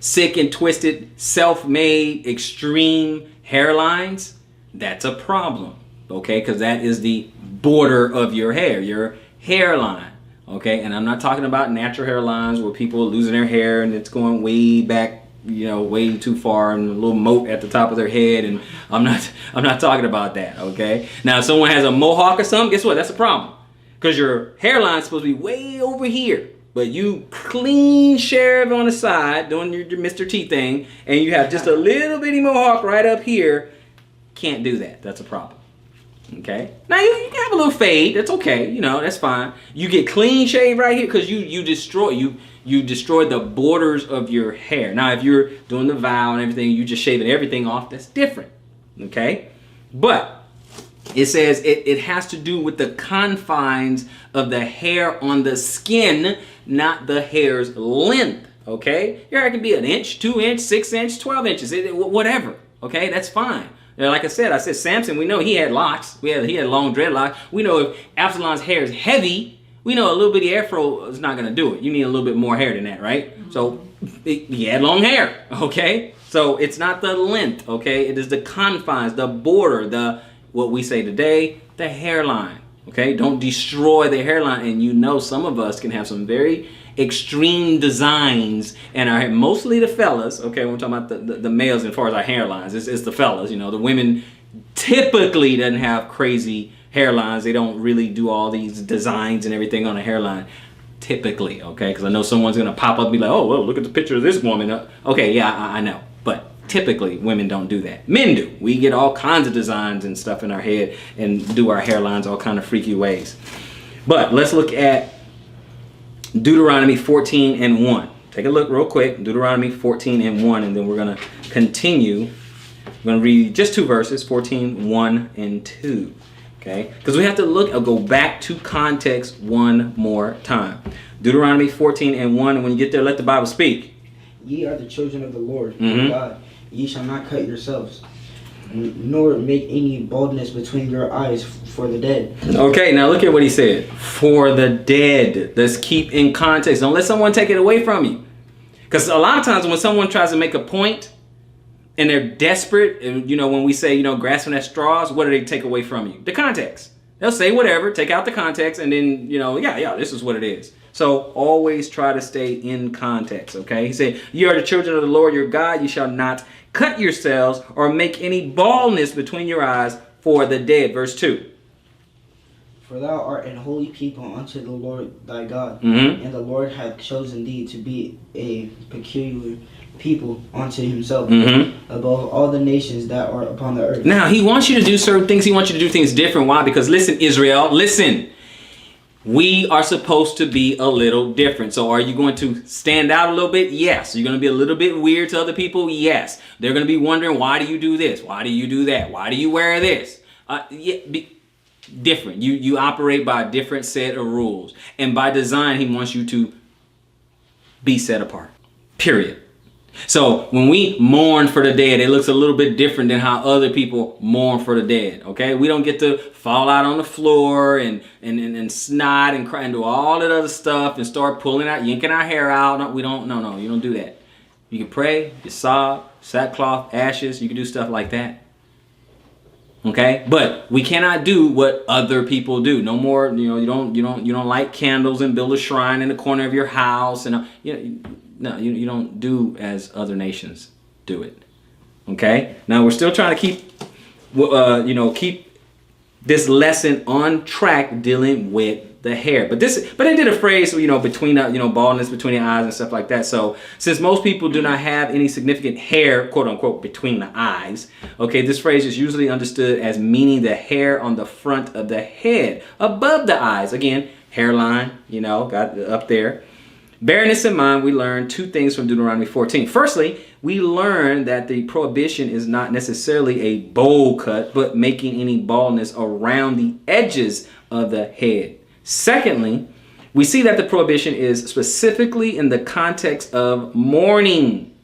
sick and twisted, self-made, extreme hairlines, that's a problem. Okay, because that is the border of your hair, your hairline. Okay, and I'm not talking about natural hairlines where people are losing their hair and it's going way back, way too far, and a little moat at the top of their head. And I'm not talking about that. Okay, now if someone has a mohawk or something, guess what? That's a problem, because your hairline is supposed to be way over here, but you clean shave on the side doing your Mr. T thing, and you have just a little bitty mohawk right up here. Can't do that. That's a problem. Okay, now you can have a little fade. That's okay. That's fine. You get clean shave right here because you destroy the borders of your hair. Now, if you're doing the vow and everything, you just shaving everything off. That's different. Okay, but it says it has to do with the confines of the hair on the skin, not the hair's length. Okay, your hair can be 1 inch, 2 inch, 6 inch, 12 inches, whatever. Okay, that's fine. Like I said Samson, we know he had locks. He had long dreadlocks. We know if Absalom's hair is heavy, we know a little bitty afro is not going to do it. You need a little bit more hair than that, right? Mm-hmm. So he had long hair, okay? So it's not the length, okay? It is the confines, the border, what we say today, the hairline, okay? Don't destroy the hairline. And some of us can have some very extreme designs, and mostly the fellas, okay, when we're talking about the males as far as our hairlines, it's the fellas. The women typically doesn't have crazy hairlines. They don't really do all these designs and everything on a hairline typically, okay, because I know someone's gonna pop up and be like, oh, well, look at the picture of this woman. Okay, yeah, I know, but typically women don't do that. Men do. We get all kinds of designs and stuff in our head and do our hairlines all kind of freaky ways. But let's look at Deuteronomy 14 and 1. Take a look real quick. Deuteronomy 14 and 1, and then we're going to continue. We're going to read just 2 verses, 14, 1 and 2. Okay? Because we have to go back to context one more time. Deuteronomy 14 and 1, and when you get there, let the Bible speak. Ye are the children of the Lord, your God. Ye shall not cut yourselves, nor make any baldness between your eyes for the dead. Okay, now look at what he said. For the dead. Let's keep in context. Don't let someone take it away from you. Because a lot of times when someone tries to make a point and they're desperate, and when we say, grasping at straws, what do they take away from you? The context. They'll say whatever, take out the context, and then, this is what it is. So always try to stay in context, okay? He said, ye are the children of the Lord your God. Ye shall not cut yourselves or make any baldness between your eyes for the dead. Verse 2. For thou art an holy people unto the Lord thy God, and the Lord hath chosen thee to be a peculiar people unto himself Mm-hmm. above all the nations that are upon the earth. Now, he wants you to do certain things. He wants you to do things different. Why? Because listen, Israel, listen. We are supposed to be a little different. So are you going to stand out a little bit? Yes. You're going to be a little bit weird to other people? Yes. They're going to be wondering, why do you do this? Why do you do that? Why do you wear this? Different. You operate by a different set of rules. And by design, he wants you to be set apart. Period. So when we mourn for the dead, it looks a little bit different than how other people mourn for the dead. Okay, we don't get to fall out on the floor and snot and cry and do all that other stuff and start pulling out, yanking our hair out. No, we don't. No, you don't do that. You can pray, you sob, sackcloth, ashes. You can do stuff like that. Okay, but we cannot do what other people do. No more. You don't light candles and build a shrine in the corner of your house and No, you don't do as other nations do it. Okay? Now we're still trying to keep this lesson on track dealing with the hair. But I did a phrase, between baldness between the eyes and stuff like that. So since most people do not have any significant hair, quote unquote, between the eyes, okay, this phrase is usually understood as meaning the hair on the front of the head, above the eyes. Again, hairline, got up there. Bearing this in mind, we learn two things from Deuteronomy 14. Firstly, we learn that the prohibition is not necessarily a bowl cut, but making any baldness around the edges of the head. Secondly, we see that the prohibition is specifically in the context of mourning.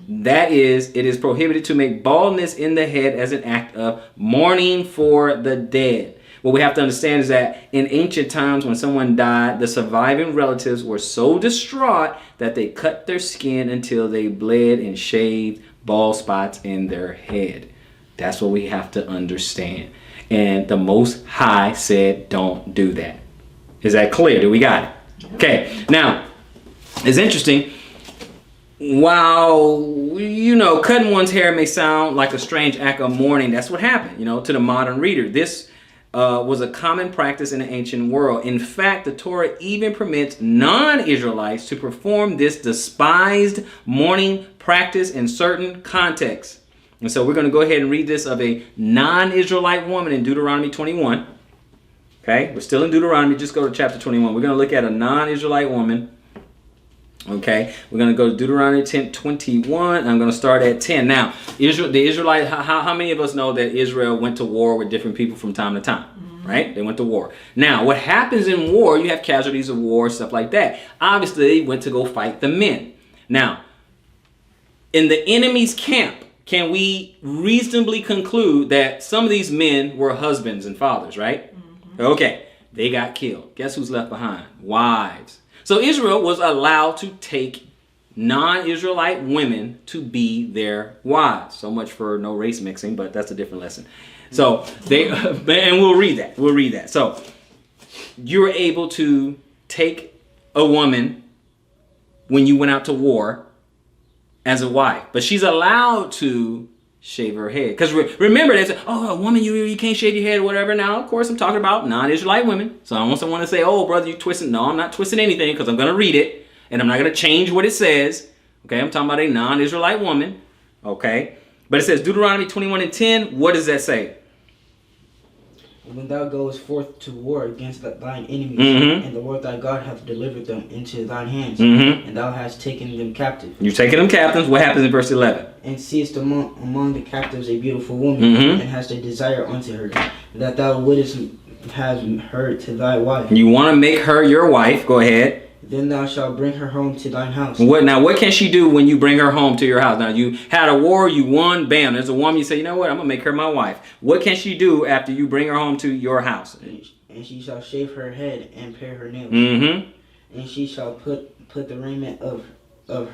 That is, it is prohibited to make baldness in the head as an act of mourning for the dead. What we have to understand is that in ancient times when someone died, the surviving relatives were so distraught that they cut their skin until they bled and shaved bald spots in their head. That's what we have to understand. And the Most High said, don't do that. Is that clear? Do we got it? Okay. Now, it's interesting. While, cutting one's hair may sound like a strange act of mourning, that's what happened, to the modern reader. This was a common practice in the ancient world. In fact, the Torah even permits non-Israelites to perform this despised mourning practice in certain contexts. And so we're going to go ahead and read this of a non-Israelite woman in Deuteronomy 21. Okay, we're still in Deuteronomy. Just go to chapter 21. We're going to look at a non-Israelite woman. Okay, we're going to go to Deuteronomy 10:21. I'm going to start at 10. Now, the Israelite, how many of us know that Israel went to war with different people from time to time? Mm-hmm. Right? They went to war. Now, what happens in war, you have casualties of war, stuff like that. Obviously, they went to go fight the men. Now, in the enemy's camp, can we reasonably conclude that some of these men were husbands and fathers, right? Mm-hmm. Okay, they got killed. Guess who's left behind? Wives. So Israel was allowed to take non-Israelite women to be their wives. So much for no race mixing, but that's a different lesson. So and we'll read that. So you're able to take a woman when you went out to war as a wife, but she's allowed to shave her head. Because remember, they say, a woman, you can't shave your head or whatever. Now, of course, I'm talking about non-Israelite women. So I don't want someone to say, brother, you twisting. No, I'm not twisting anything because I'm going to read it. And I'm not going to change what it says. Okay, I'm talking about a non-Israelite woman. Okay. But it says Deuteronomy 21:10. What does that say? When thou goest forth to war against thine enemies, and the Lord thy God hath delivered them into thine hands, and thou hast taken them captive. You're taking them captives. What happens in verse 11? And seest among the captives a beautiful woman, and hast a desire unto her, that thou wouldest have her to thy wife. You want to make her your wife. Go ahead. Then thou shalt bring her home to thine house. What can she do when you bring her home to your house? Now, you had a war, you won, bam. There's a woman, you say, you know what? I'm going to make her my wife. What can she do after you bring her home to your house? And she shall shave her head and pare her nails. And she shall put the raiment of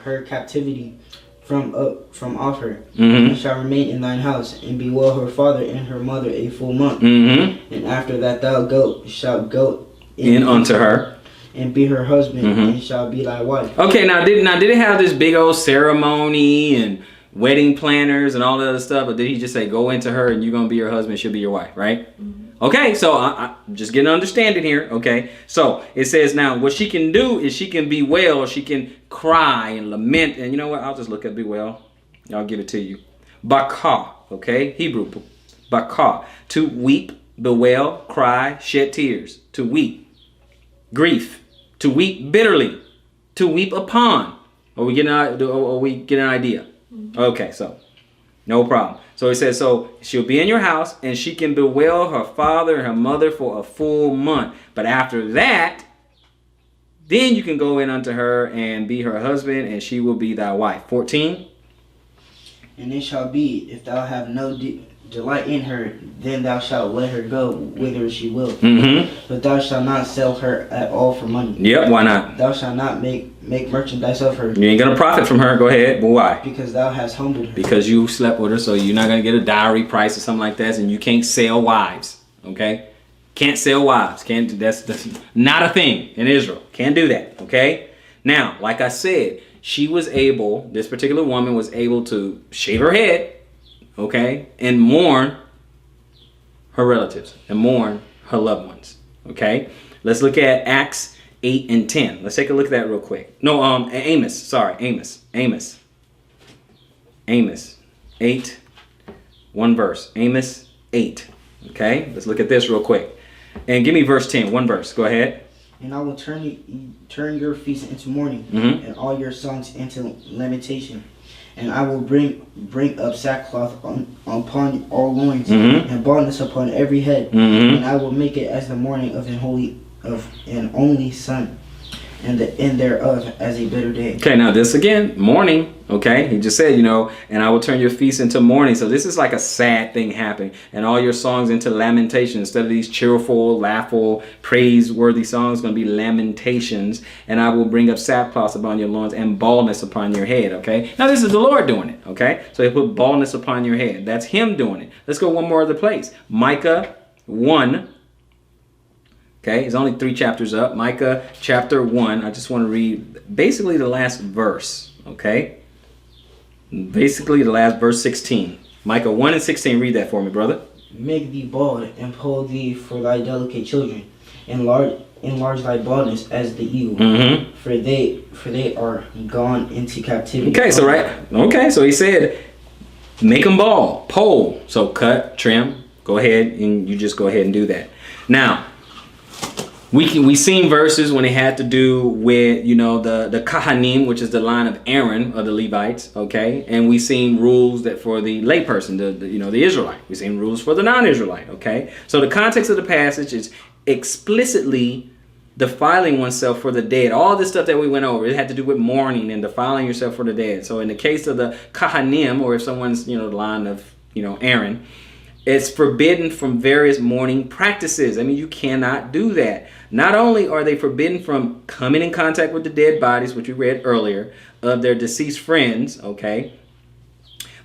her captivity from off her, and shall remain in thine house, and be well her father and her mother a full month. And after that thou shalt go in unto her, and be her husband, and shall be thy wife. Okay, now did it have this big old ceremony and wedding planners and all that other stuff, or did he just say go into her and you're gonna be her husband, she'll be your wife, right? Okay, so I'm just getting an understanding here. Okay, so it says now what she can do is she can bewail, she can cry and lament. And you know what? I'll just look at bewail. I'll give it to you. Baka, okay, Hebrew. Baka, to weep, bewail, cry, shed tears. To weep. Grief. To weep bitterly. To weep upon. Are we getting an idea? Okay, so no problem. So it says, so she'll be in your house and she can bewail her father and her mother for a full month. But after that, then you can go in unto her and be her husband, and she will be thy wife. 14. And it shall be, if thou have no delight in her, then thou shalt let her go whither she will. Mm-hmm. But thou shalt not sell her at all for money. Yep, why not? Thou shalt not make merchandise of her. You ain't going to profit from her. Go ahead. But why? Because thou hast humbled her. Because you slept with her, so you're not going to get a dowry price or something like that, and you can't sell wives. Okay? Can't sell wives. That's not a thing in Israel. Can't do that. Okay? Now, like I said, this particular woman was able to shave her head, okay, and mourn her relatives and mourn her loved ones. Okay? Let's look at Acts 8 and 10. Let's take a look at that real quick. No, Amos. Sorry, Amos. 8, one verse. Amos 8. Okay? Let's look at this real quick. And give me verse 10, one verse. Go ahead. And I will turn your feasts into mourning, mm-hmm. and all your songs into lamentation. And I will bring up sackcloth upon all loins, mm-hmm. and baldness upon every head. Mm-hmm. And I will make it as the mourning of an only son, and the end thereof as a bitter day. Okay, now this again, mourning. Okay, he just said, and I will turn your feasts into mourning. So this is like a sad thing happening, and all your songs into lamentation. Instead of these cheerful, laughful, praiseworthy songs, going to be lamentations. And I will bring up sackcloth upon your loins and baldness upon your head. Okay, now this is the Lord doing it. Okay, so he put baldness upon your head. That's him doing it. Let's go one more other place. Micah 1. Okay, it's only 3 chapters up. Micah chapter 1. I just want to read basically the last verse. Okay. Basically the last verse 16. Micah 1 and 16. Read that for me, brother. Make thee bald, and pull thee for thy delicate children. Enlarge thy baldness as the eagle. Mm-hmm. For they are gone into captivity. Okay, so so he said, make them bald. Poll. So cut, trim. Go ahead, and you just go ahead and do that. Now, we seen verses when it had to do with, the Kahanim, which is the line of Aaron of the Levites, okay? And we seen rules that for the layperson, the Israelite. We seen rules for the non-Israelite, okay? So the context of the passage is explicitly defiling oneself for the dead. All this stuff that we went over, it had to do with mourning and defiling yourself for the dead. So in the case of the Kahanim, or if someone's, the line of, Aaron, it's forbidden from various mourning practices. I mean, you cannot do that. Not only are they forbidden from coming in contact with the dead bodies, which we read earlier, of their deceased friends, okay?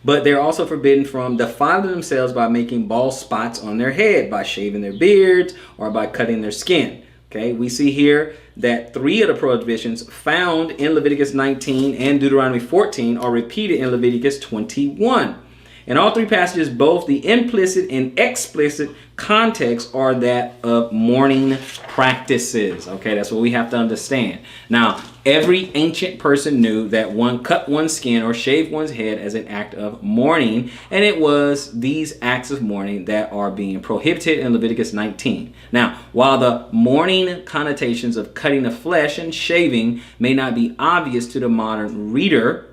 But they're also forbidden from defiling themselves by making bald spots on their head, by shaving their beards, or by cutting their skin. Okay, we see here that 3 of the prohibitions found in Leviticus 19 and Deuteronomy 14 are repeated in Leviticus 21. In all 3 passages, both the implicit and explicit context are that of mourning practices. Okay, that's what we have to understand. Now, every ancient person knew that one cut one's skin or shaved one's head as an act of mourning, and it was these acts of mourning that are being prohibited in Leviticus 19. Now, while the mourning connotations of cutting the flesh and shaving may not be obvious to the modern reader,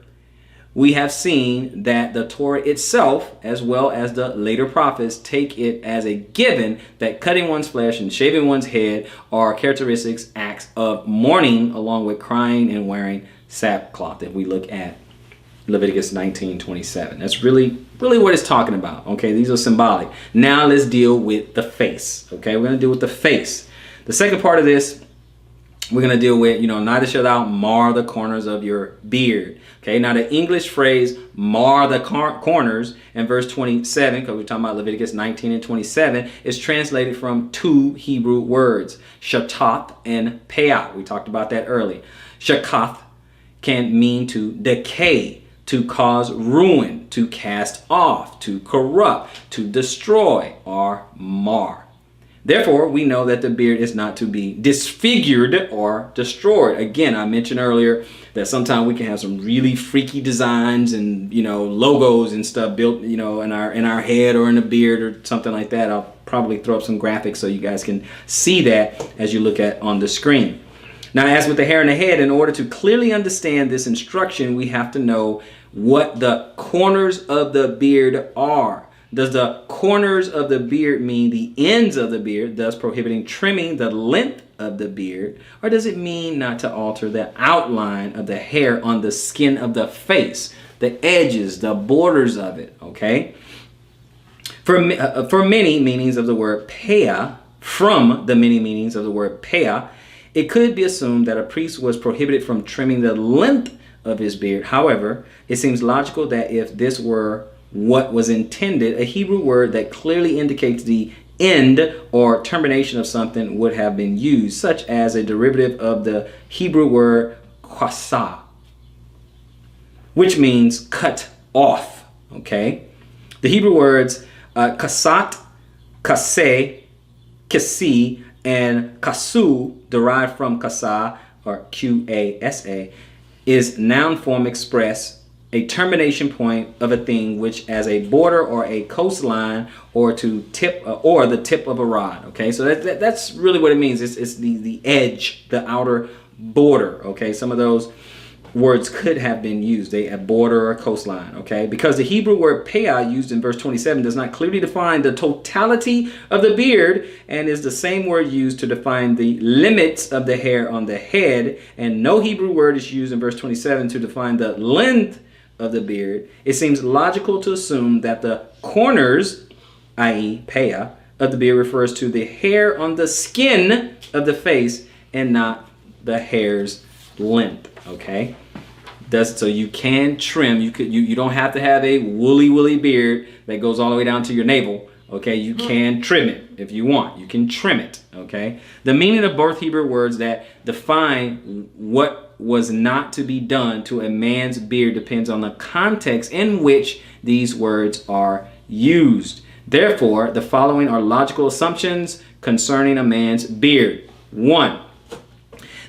we have seen that the Torah itself, as well as the later prophets, take it as a given that cutting one's flesh and shaving one's head are characteristics, acts of mourning, along with crying and wearing sackcloth. If we look at Leviticus 19:27, that's really what it's talking about. Okay, these are symbolic. Now let's deal with the face. Okay, we're going to deal with the face. The second part of this, we're going to deal with, neither shall thou mar the corners of your beard. Okay, now the English phrase mar the corners in verse 27, because we're talking about Leviticus 19 and 27, is translated from 2 Hebrew words, shatath and peah. We talked about that earlier. Shakath can mean to decay, to cause ruin, to cast off, to corrupt, to destroy, or mar. Therefore, we know that the beard is not to be disfigured or destroyed. Again, I mentioned earlier that sometimes we can have some really freaky designs and, logos and stuff built, in our head or in the beard or something like that. I'll probably throw up some graphics so you guys can see that as you look at on the screen. Now, as with the hair on the head, in order to clearly understand this instruction, we have to know what the corners of the beard are. Does the corners of the beard mean the ends of the beard, thus prohibiting trimming the length of the beard? Or does it mean not to alter the outline of the hair on the skin of the face, the edges, the borders of it, okay? For many meanings of the word pea, from the many meanings of the word pea, it could be assumed that a priest was prohibited from trimming the length of his beard. However, it seems logical that if this were what was intended, a Hebrew word that clearly indicates the end or termination of something would have been used, such as a derivative of the Hebrew word kwasa, which means cut off, okay? The Hebrew words kasat, kase, kasi, and kasu, derived from kasa, or Q-A-S-A, is noun form express a termination point of a thing, which as a border or a coastline or to tip or the tip of a rod. Okay, so that's really what it means. It's the edge, the outer border. Okay, some of those words could have been used, a border or a coastline. Okay, because the Hebrew word pea used in verse 27 does not clearly define the totality of the beard and is the same word used to define the limits of the hair on the head, and no Hebrew word is used in verse 27 to define the length of the beard. It seems logical to assume that the corners, i.e. pea, of the beard refers to the hair on the skin of the face and not the hair's length. Okay, so you can trim. You don't have to have a woolly beard that goes all the way down to your navel. Okay, you can trim it if you want. You can trim it. Okay, the meaning of both Hebrew words that define what was not to be done to a man's beard depends on the context in which these words are used. Therefore, the following are logical assumptions concerning a man's beard. 1.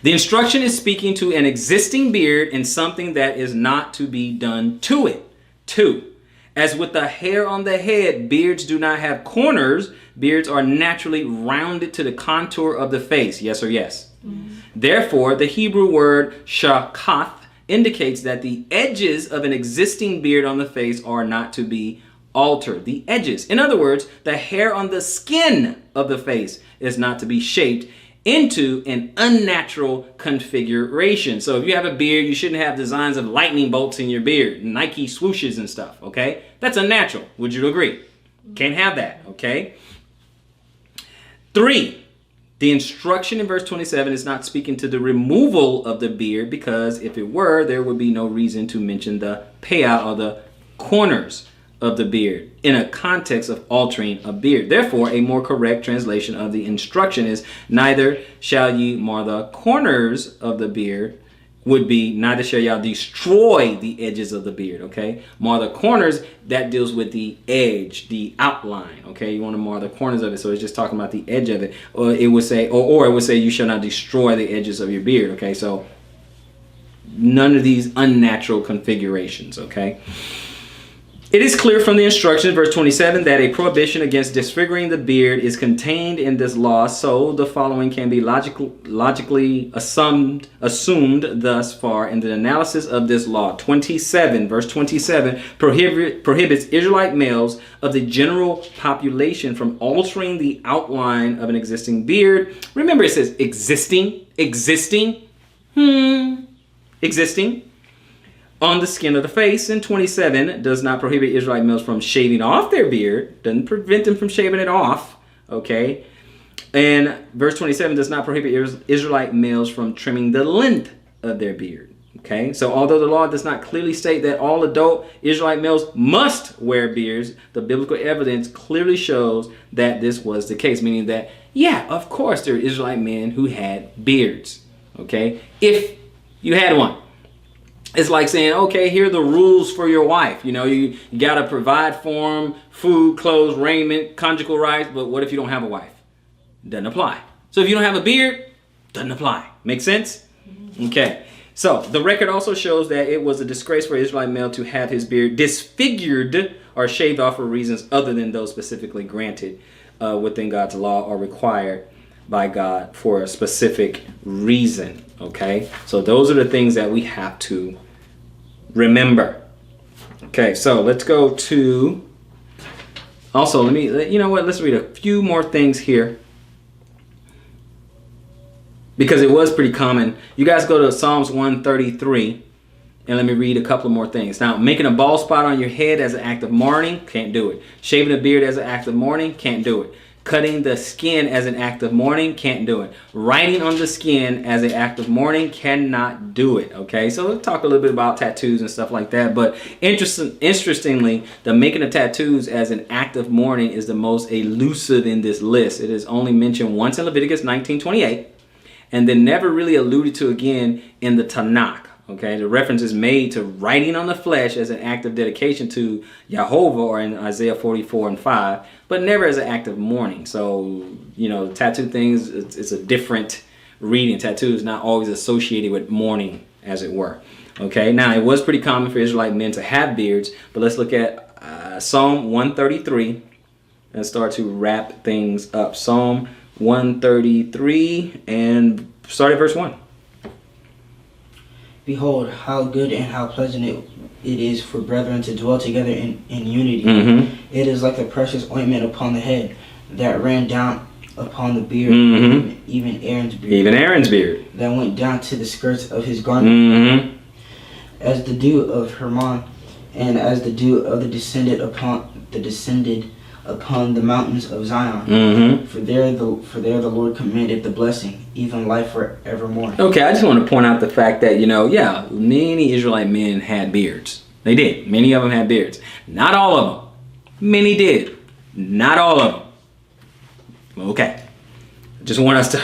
The instruction is speaking to an existing beard and something that is not to be done to it. 2. As with the hair on the head, beards do not have corners. Beards are naturally rounded to the contour of the face. Yes or yes? Mm-hmm. Therefore, the Hebrew word shakath indicates that the edges of an existing beard on the face are not to be altered. The edges. In other words, the hair on the skin of the face is not to be shaped into an unnatural configuration. So if you have a beard, you shouldn't have designs of lightning bolts in your beard, Nike swooshes and stuff, okay? That's unnatural. Would you agree? Can't have that, okay? 3, the instruction in verse 27 is not speaking to the removal of the beard, because if it were, there would be no reason to mention the pea or the corners of the beard in a context of altering a beard. Therefore, a more correct translation of the instruction is neither shall ye mar the corners of the beard would be neither shall y'all destroy the edges of the beard. Okay, mar the corners, that deals with the edge, the outline. Okay, you want to mar the corners of it, so it's just talking about the edge of it. Or it would say, or it would say, you shall not destroy the edges of your beard. Okay, so none of these unnatural configurations. Okay. It is clear from the instruction, verse 27, that a prohibition against disfiguring the beard is contained in this law, so the following can be logically assumed thus far in the analysis of this law. 27, verse 27, prohibits Israelite males of the general population from altering the outline of an existing beard. Remember, it says existing on the skin of the face. And 27 does not prohibit Israelite males from shaving off their beard. Doesn't prevent them from shaving it off. Okay. And verse 27 does not prohibit Israelite males from trimming the length of their beard. Okay. So although the law does not clearly state that all adult Israelite males must wear beards, the biblical evidence clearly shows that this was the case. Meaning that, yeah, of course there are Israelite men who had beards. Okay. If you had one. It's like saying, okay, here are the rules for your wife. You know, you got to provide for them, food, clothes, raiment, conjugal rights. But what if you don't have a wife? doesn't apply. So if you don't have a beard, doesn't apply. Make sense? Okay. So the record also shows that it was a disgrace for Israelite male to have his beard disfigured or shaved off for reasons other than those specifically granted within God's law or required by God for a specific reason. Okay. So those are the things that we have to remember. Okay. So let's go to also, let's read a few more things here. Because it was pretty common. You guys go to Psalms 133, and let me read a couple more things. Now, making a bald spot on your head as an act of mourning, can't do it. Shaving a beard as an act of mourning, can't do it. Cutting the skin as an act of mourning, can't do it. Writing on the skin as an act of mourning, cannot do it. Okay, so we'll talk a little bit about tattoos and stuff like that. But interestingly, the making of tattoos as an act of mourning is the most elusive in this list. It is only mentioned once in Leviticus 19:28. And then never really alluded to again in the Tanakh. Okay, the reference is made to writing on the flesh as an act of dedication to Jehovah, or in Isaiah 44:5, but never as an act of mourning. So, the tattoo things, it's a different reading. Tattoo is not always associated with mourning, as it were. Okay, now it was pretty common for Israelite men to have beards, but let's look at Psalm 133 and start to wrap things up. Psalm 133 and start at verse 1. Behold, how good and how pleasant it is for brethren to dwell together in unity. It is like the precious ointment upon the head that ran down upon the beard, even Aaron's beard. Even Aaron's beard. That went down to the skirts of his garment. As the dew of Hermon, and as the dew of the descended upon the mountains of Zion. For there the Lord commanded the blessing, even life forevermore. Okay, I just want to point out the fact that, many Israelite men had beards. They did. Many of them had beards. Not all of them. Many did. Not all of them. Okay. I just want us to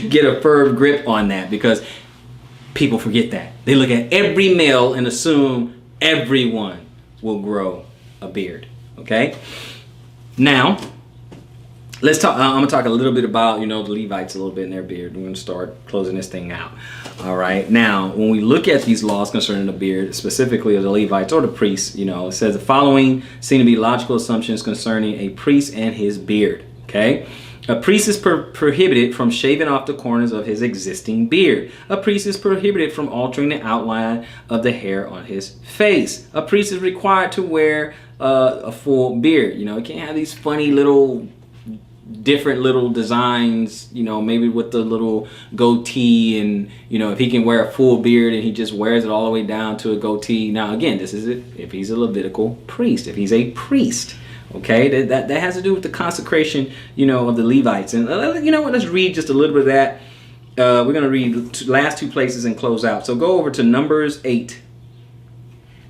get a firm grip on that, because people forget that. They look at every male and assume everyone will grow a beard. Okay? Now, let's talk. I'm going to talk a little bit about, the Levites a little bit in their beard. We're going to start closing this thing out. All right. Now, when we look at these laws concerning the beard, specifically of the Levites or the priests, it says the following seem to be logical assumptions concerning a priest and his beard. Okay. A priest is prohibited from shaving off the corners of his existing beard. A priest is prohibited from altering the outline of the hair on his face. A priest is required to wear a full beard. You can't have these funny little different little designs, maybe with the little goatee, and if he can wear a full beard and he just wears it all the way down to a goatee. Now again, this is it if he's a Levitical priest, if he's a priest. Okay, that has to do with the consecration, of the Levites. And let's read just a little bit of that. We're going to read the last two places and close out. So go over to Numbers 8.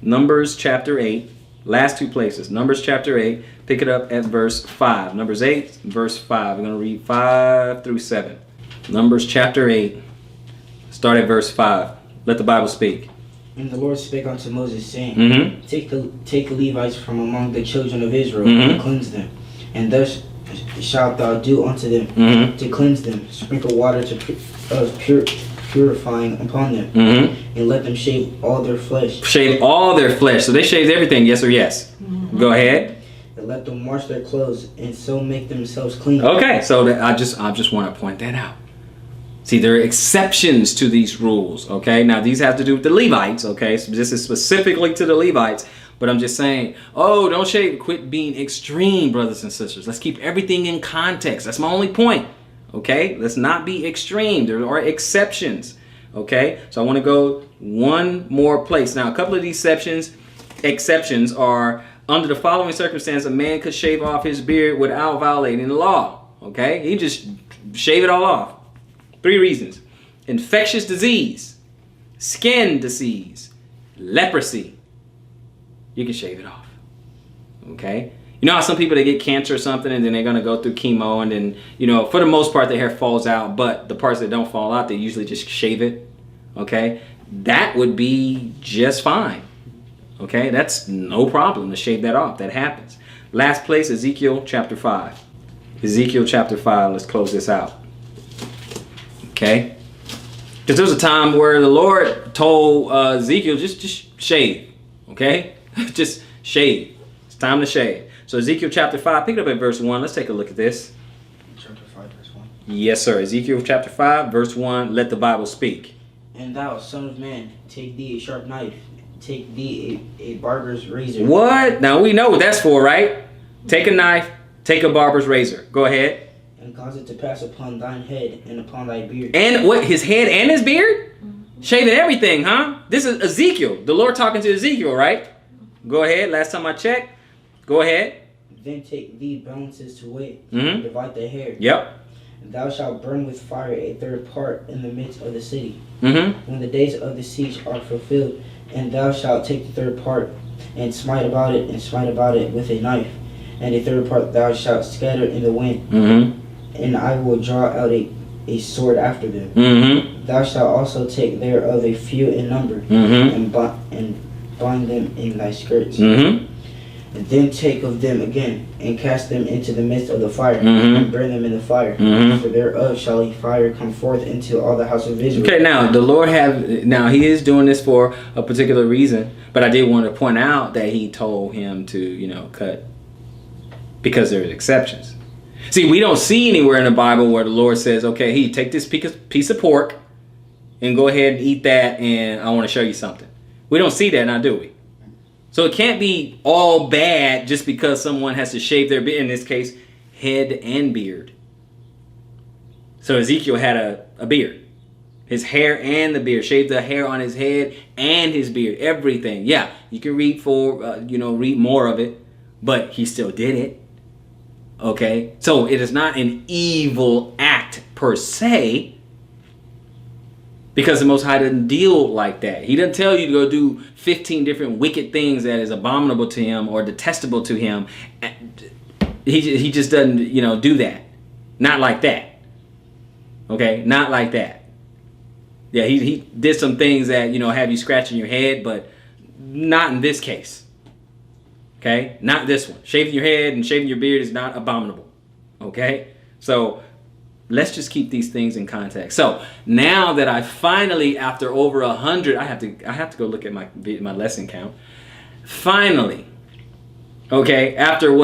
Numbers chapter 8. Last two places. Numbers chapter 8. Pick it up at verse 5. Numbers 8, verse 5. We're going to read 5 through 7. Numbers chapter 8. Start at verse 5. Let the Bible speak. And the Lord spake unto Moses, saying, Take the Levites from among the children of Israel, and cleanse them. And thus shalt thou do unto them, to cleanse them. Sprinkle water purifying upon them, and let them shave all their flesh. Shave all their flesh. So they shaved everything, yes or yes? Go ahead. And let them wash their clothes, and so make themselves clean. Okay, so I just want to point that out. See, there are exceptions to these rules, okay? Now, these have to do with the Levites, okay? So this is specifically to the Levites, but I'm just saying, don't shave. Quit being extreme, brothers and sisters. Let's keep everything in context. That's my only point, okay? Let's not be extreme. There are exceptions, okay? So I want to go one more place. Now, a couple of these exceptions are, under the following circumstance, a man could shave off his beard without violating the law, okay? He just shave it all off. 3 reasons: infectious disease, skin disease, leprosy. You can shave it off. Okay? You know how some people, they get cancer or something, and then they're going to go through chemo, and then, for the most part, their hair falls out, but the parts that don't fall out, they usually just shave it. Okay? That would be just fine. Okay? That's no problem to shave that off. That happens. Last place, Ezekiel chapter 5. Ezekiel chapter 5. Let's close this out. Okay? Because there was a time where the Lord told Ezekiel, just shave. Okay? Just shave. It's time to shave. So Ezekiel chapter 5, pick it up at verse 1. Let's take a look at this. Chapter 5, verse 1. Yes, sir. Ezekiel chapter 5, verse 1. Let the Bible speak. And thou, son of man, take thee a sharp knife. Take thee a barber's razor. What? Now we know what that's for, right? Take a knife. Take a barber's razor. Go ahead. And cause it to pass upon thine head and upon thy beard. And what? His head and his beard? Shaving everything, huh? This is Ezekiel. The Lord talking to Ezekiel, right? Go ahead. Last time I checked. Go ahead. Then take thee balances to weight. Mm-hmm. Divide the hair. Yep. And thou shalt burn with fire a third part in the midst of the city. Mm-hmm. When the days of the siege are fulfilled, and thou shalt take the third part, and smite about it with a knife. And a third part thou shalt scatter in the wind. Mm-hmm. And I will draw out a sword after them. Mm-hmm. Thou shalt also take thereof a few in number, Mm-hmm. and bind them in thy skirts. Mm-hmm. And then take of them again, and cast them into the midst of the fire, Mhm. and burn them in the fire. Mhm. For thereof shall a fire come forth into all the house of Israel. Okay, now the Lord he is doing this for a particular reason, but I did want to point out that he told him to, cut because there's exceptions. See, we don't see anywhere in the Bible where the Lord says, okay, he take this piece of pork and go ahead and eat that, and I want to show you something. We don't see that now, do we? So it can't be all bad just because someone has to shave their beard, in this case, head and beard. So Ezekiel had a beard. His hair and the beard. Shaved the hair on his head and his beard. Everything. Yeah, you can read read more of it, but he still did it. Okay? So it is not an evil act per se, because the Most High doesn't deal like that. He doesn't tell you to go do 15 different wicked things that is abominable to him or detestable to him. He just doesn't, do that. Not like that. Okay? Not like that. Yeah, he did some things that, have you scratching your head, but not in this case. Okay? Not this one. Shaving your head and shaving your beard is not abominable. Okay? So let's just keep these things in context. So now that I finally, after over 100, I have to go look at my lesson count. Finally, okay, after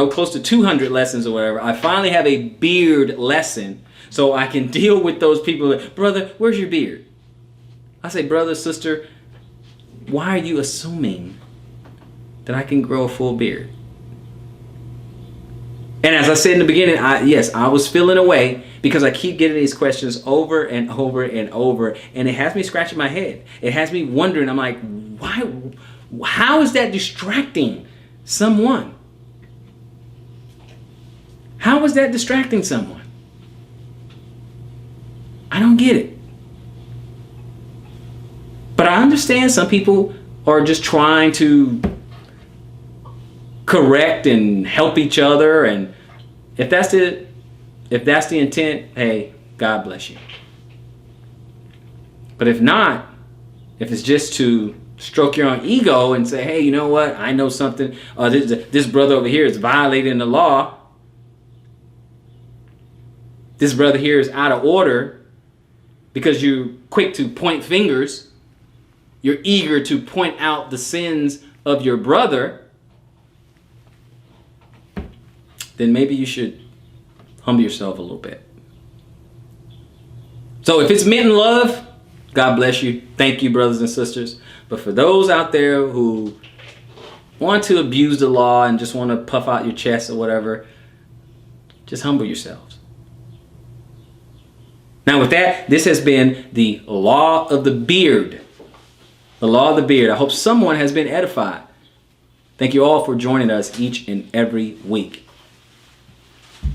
close to 200 lessons or whatever, I finally have a beard lesson, so I can deal with those people. Brother, where's your beard? I say, brother, sister, why are you assuming that I can grow a full beard? And as I said in the beginning, I was feeling away because I keep getting these questions over and over and over, and it has me scratching my head. It has me wondering, I'm like, why? How is that distracting someone? How is that distracting someone? I don't get it. But I understand some people are just trying to correct and help each other, and if that's the intent, hey, God bless you. But if not, if it's just to stroke your own ego and say, hey, you know what, I know something, this brother over here is violating the law, this brother here is out of order, because you're quick to point fingers, you're eager to point out the sins of your brother, then maybe you should humble yourself a little bit. So if it's meant in love, God bless you. Thank you, brothers and sisters. But for those out there who want to abuse the law and just want to puff out your chest or whatever, just humble yourselves. Now with that, this has been the law of the beard. The law of the beard. I hope someone has been edified. Thank you all for joining us each and every week.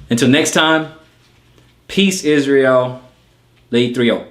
Until next time, peace, Israel. Lead 3-0.